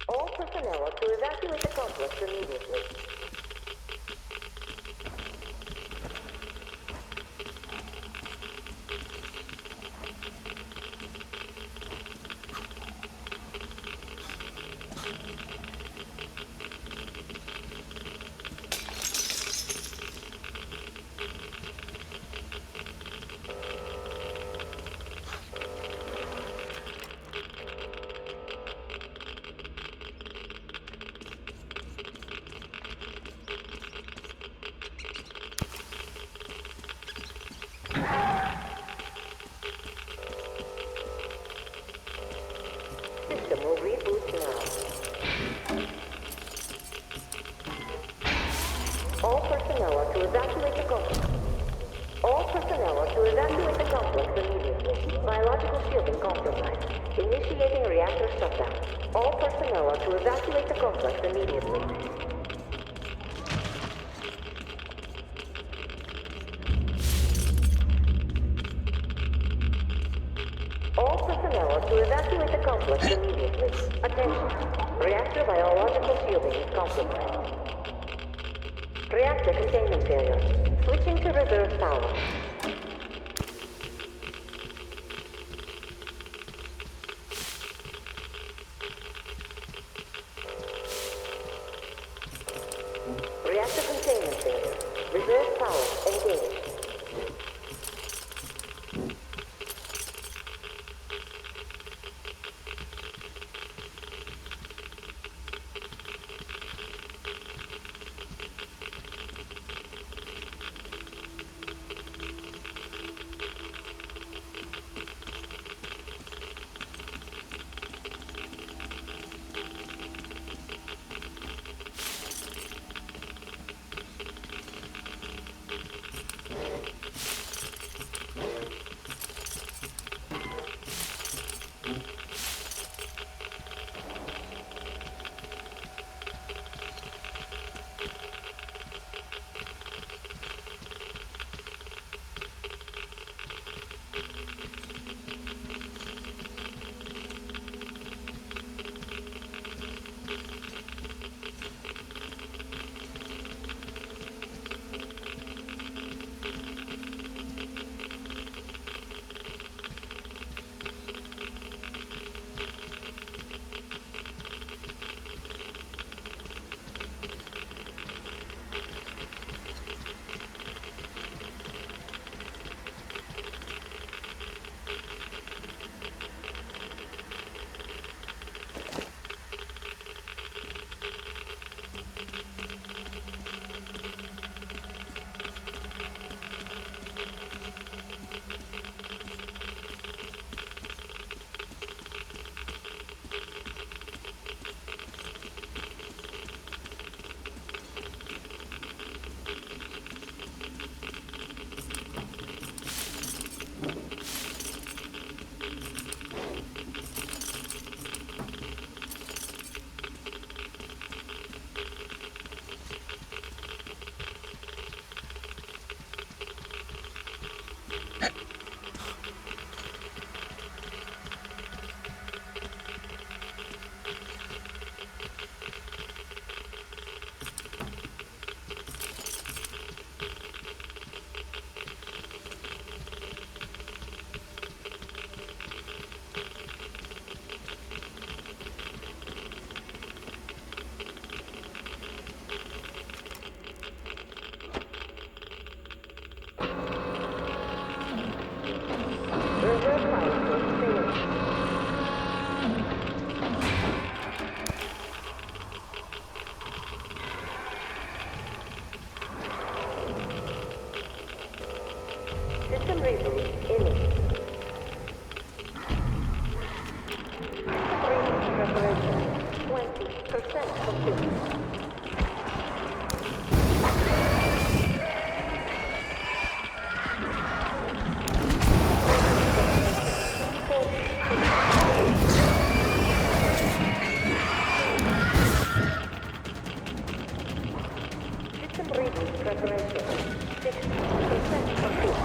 All personnel are to evacuate the complex immediately. System will reboot now. All personnel are to evacuate the complex. All personnel are to evacuate the complex immediately. Biological shielding compromised. Initiating reactor shutdown. All personnel are to evacuate the complex immediately. All personnel are to evacuate the complex immediately. Attention. Reactor biological shielding is compromised. Reactor containment failure. Switching to reserve power. Reactor containment failure. Reserve power engaged. System reboot image. System reboot preparation 20% complete. System reboot preparation 60% complete.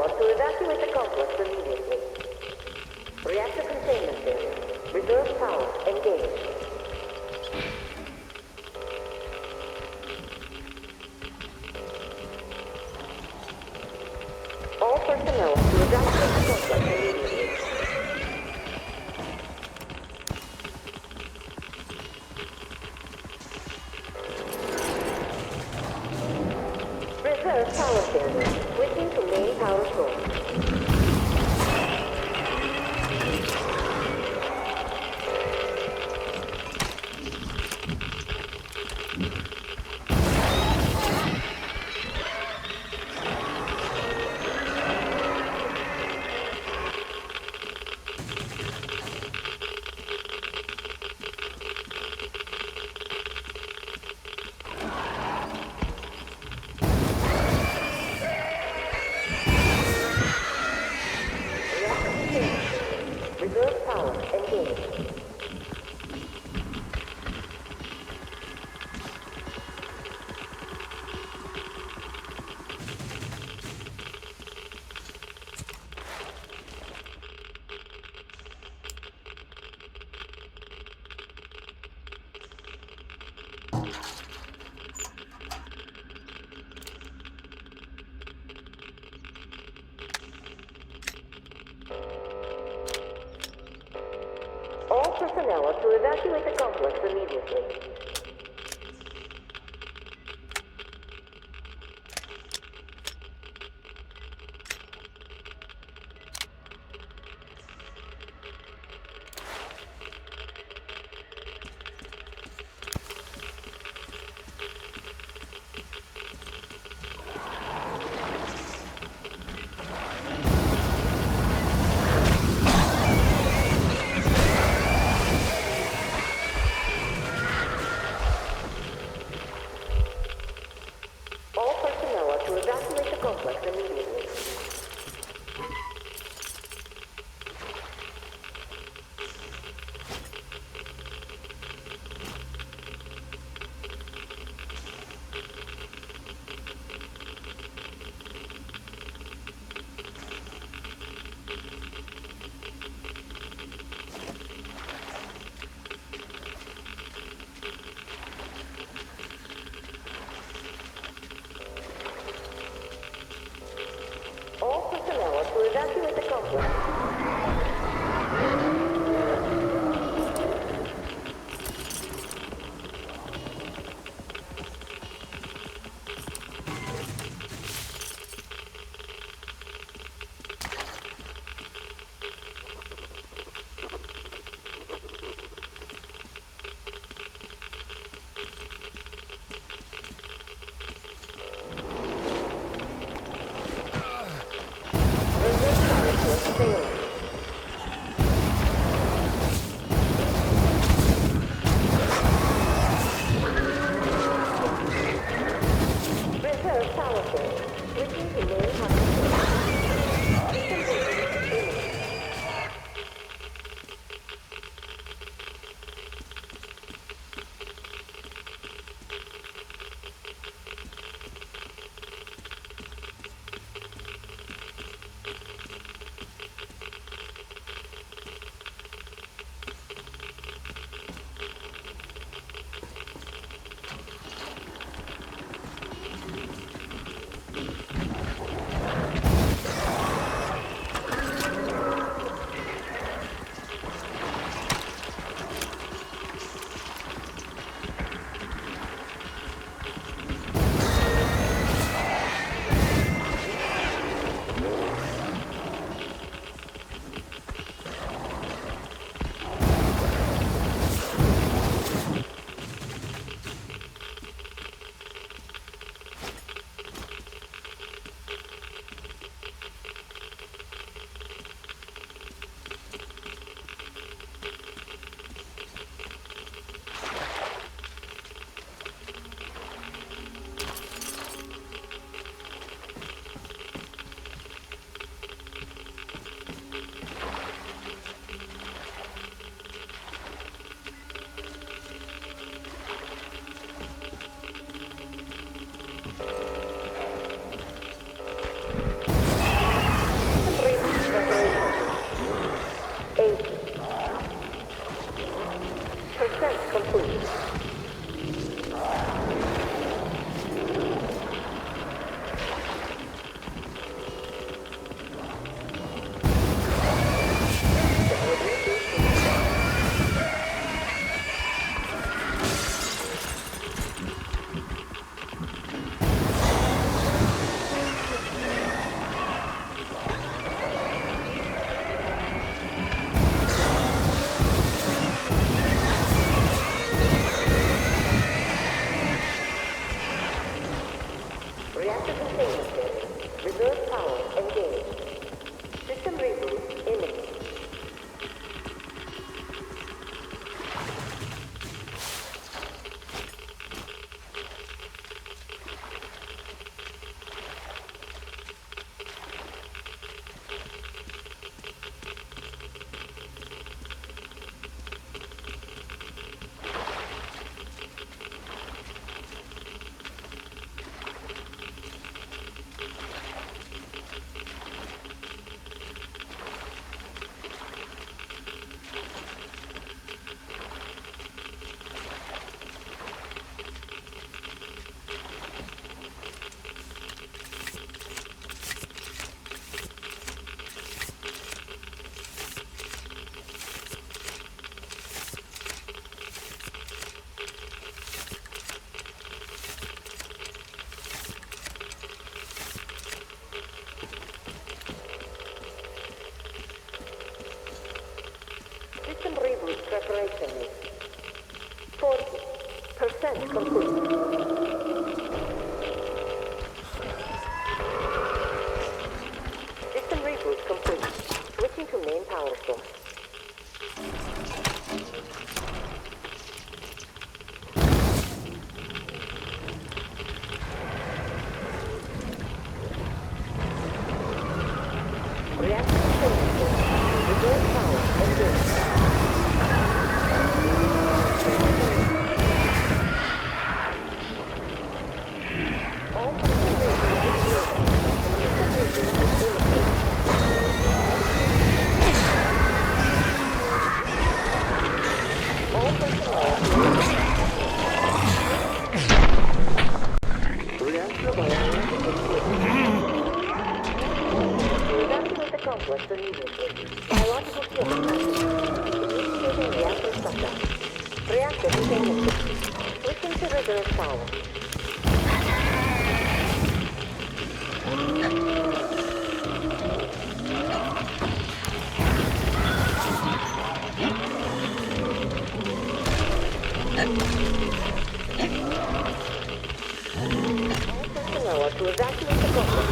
To evacuate the complex immediately. Reactor containment failure. Reserve power engaged. All personnel to evacuate the complex immediately. Reserve power failure. Switching to main power source. Reserve power engaged. All personnel are to evacuate the complex immediately. Descent complete. System reboot complete. Switching to main power source. Reactor disconnected. Reserve power engaged. All evacuate the complex immediately. Biological field initiating reactor shutdown. Reactor disconnected. Switching to reserve power. All personnel are to evacuate the complex.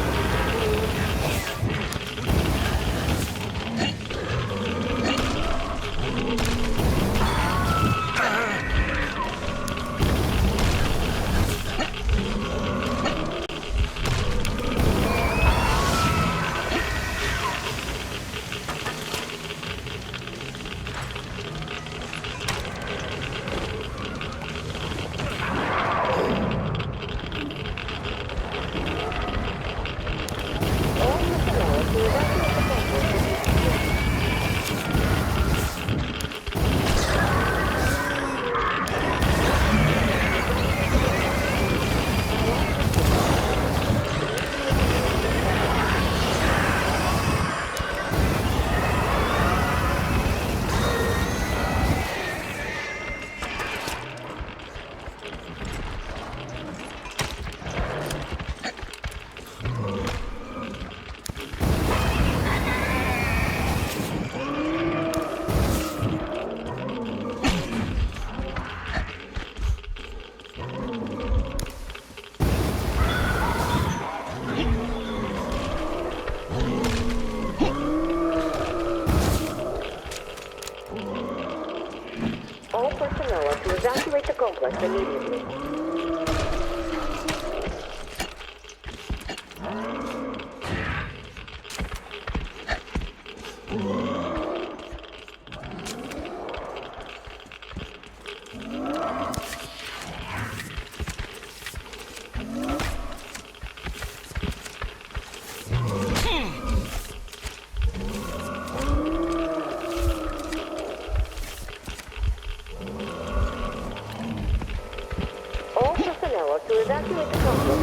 All personnel are to evacuate the complex immediately. All personnel are to evacuate the complex.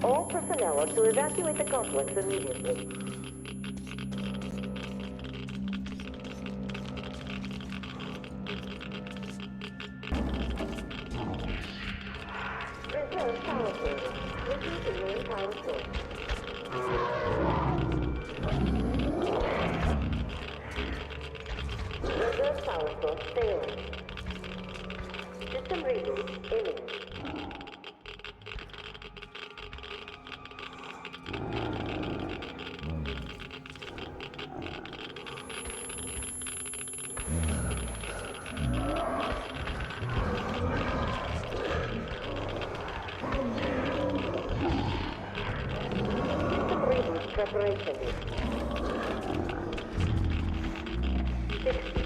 All personnel are to evacuate the complex immediately. Reserve power service. Switching to main power source. Reserve power source failing. System reboot imminent. operation is 60.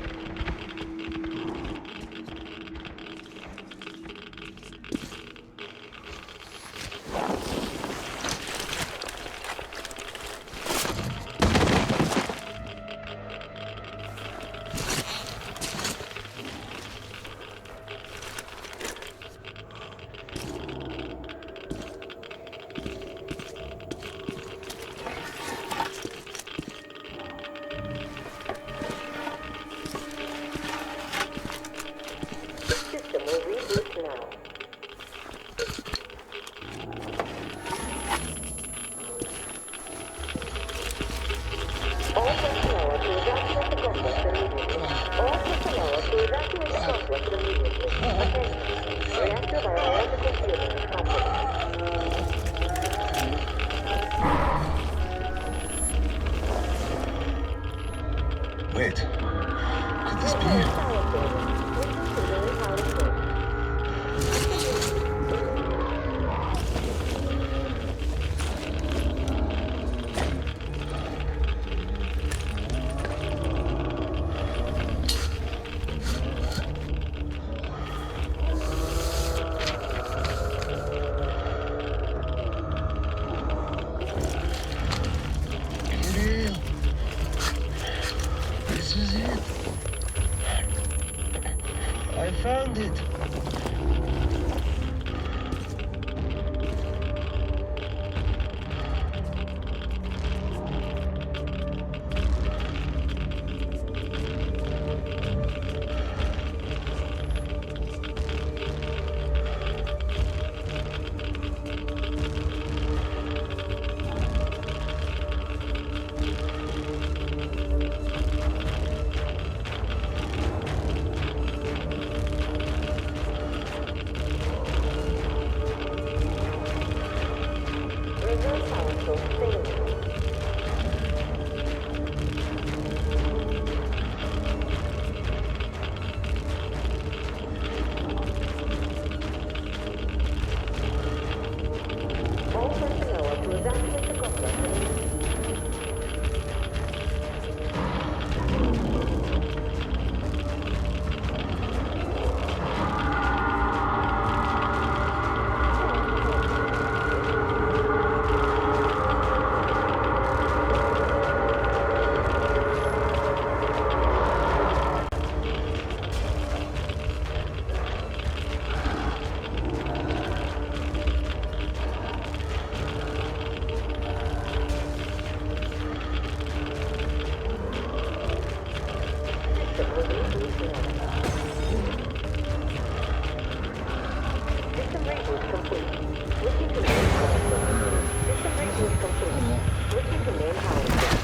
System will reboot now. All personnel are to evacuate the complex immediately. All personnel are to evacuate the complex immediately. Attention. Reactor biological fusion is compromised. Wait, could this be? Kirill, this is it. I found it. Reserve power source failing. All personnel are to evacuate the complex immediately. System will reboot now. System reboot complete. Switching to main power source. System reboot complete. Switching to main power source.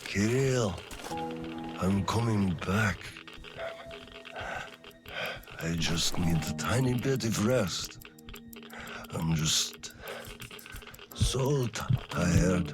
Kirill, I'm coming back. I just need a tiny bit of rest. I'm just so tired.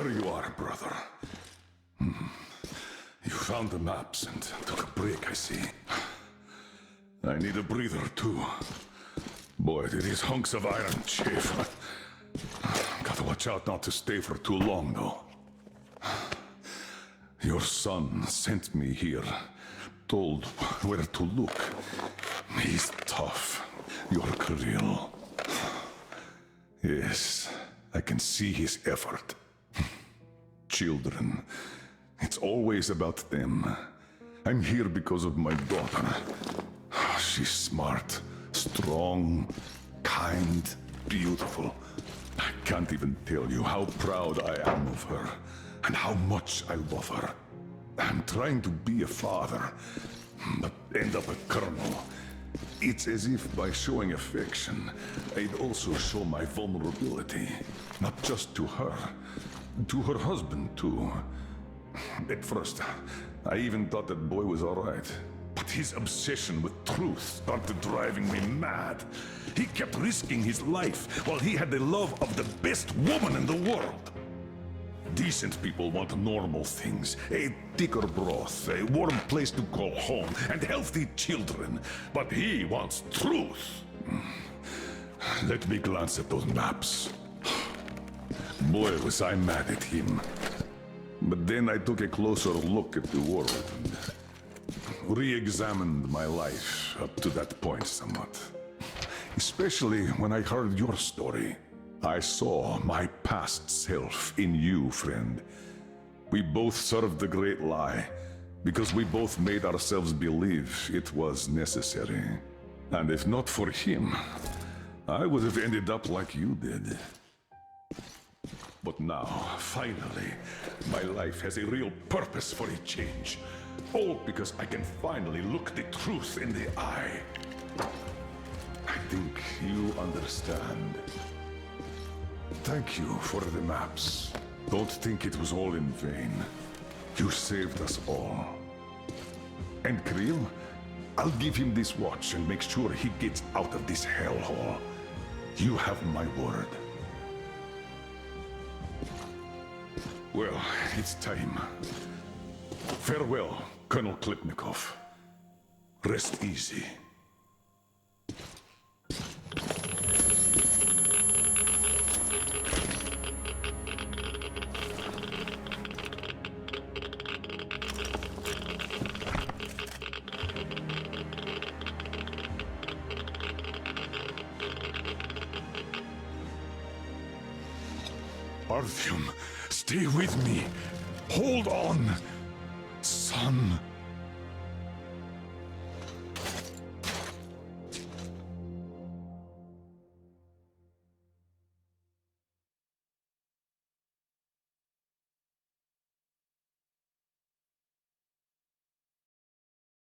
There you are, brother. You found the maps and took a break, I see. I need a breather, too. Boy, do these hunks of iron chafe. Gotta watch out not to stay for too long, though. Your son sent me here, told where to look. He's tough. Your Kirill. Yes, I can see his effort. Children. It's always about them. I'm here because of my daughter. She's smart, strong, kind, beautiful. I can't even tell you how proud I am of her, and how much I love her. I'm trying to be a father, but end up a colonel. It's as if by showing affection, I'd also show my vulnerability. Not just to her husband too. At first, I even thought that boy was alright. But his obsession with truth started driving me mad. He kept risking his life while he had the love of the best woman in the world. Decent people want normal things. A thicker broth, a warm place to call home, and healthy children. But he wants truth. Let me glance at those maps. Boy, was I mad at him. But then I took a closer look at the world and re-examined my life up to that point somewhat. Especially when I heard your story. I saw my past self in you, friend. We both served the great lie, because we both made ourselves believe it was necessary. And if not for him, I would have ended up like you did. But now, finally, my life has a real purpose for a change. All because I can finally look the truth in the eye. I think you understand. Thank you for the maps. Don't think it was all in vain. You saved us all. And Kirill, I'll give him this watch and make sure he gets out of this hellhole. You have my word. Well, it's time. Farewell, Colonel Khlebnikov. Rest easy. Artyom, stay with me. Hold on. Son.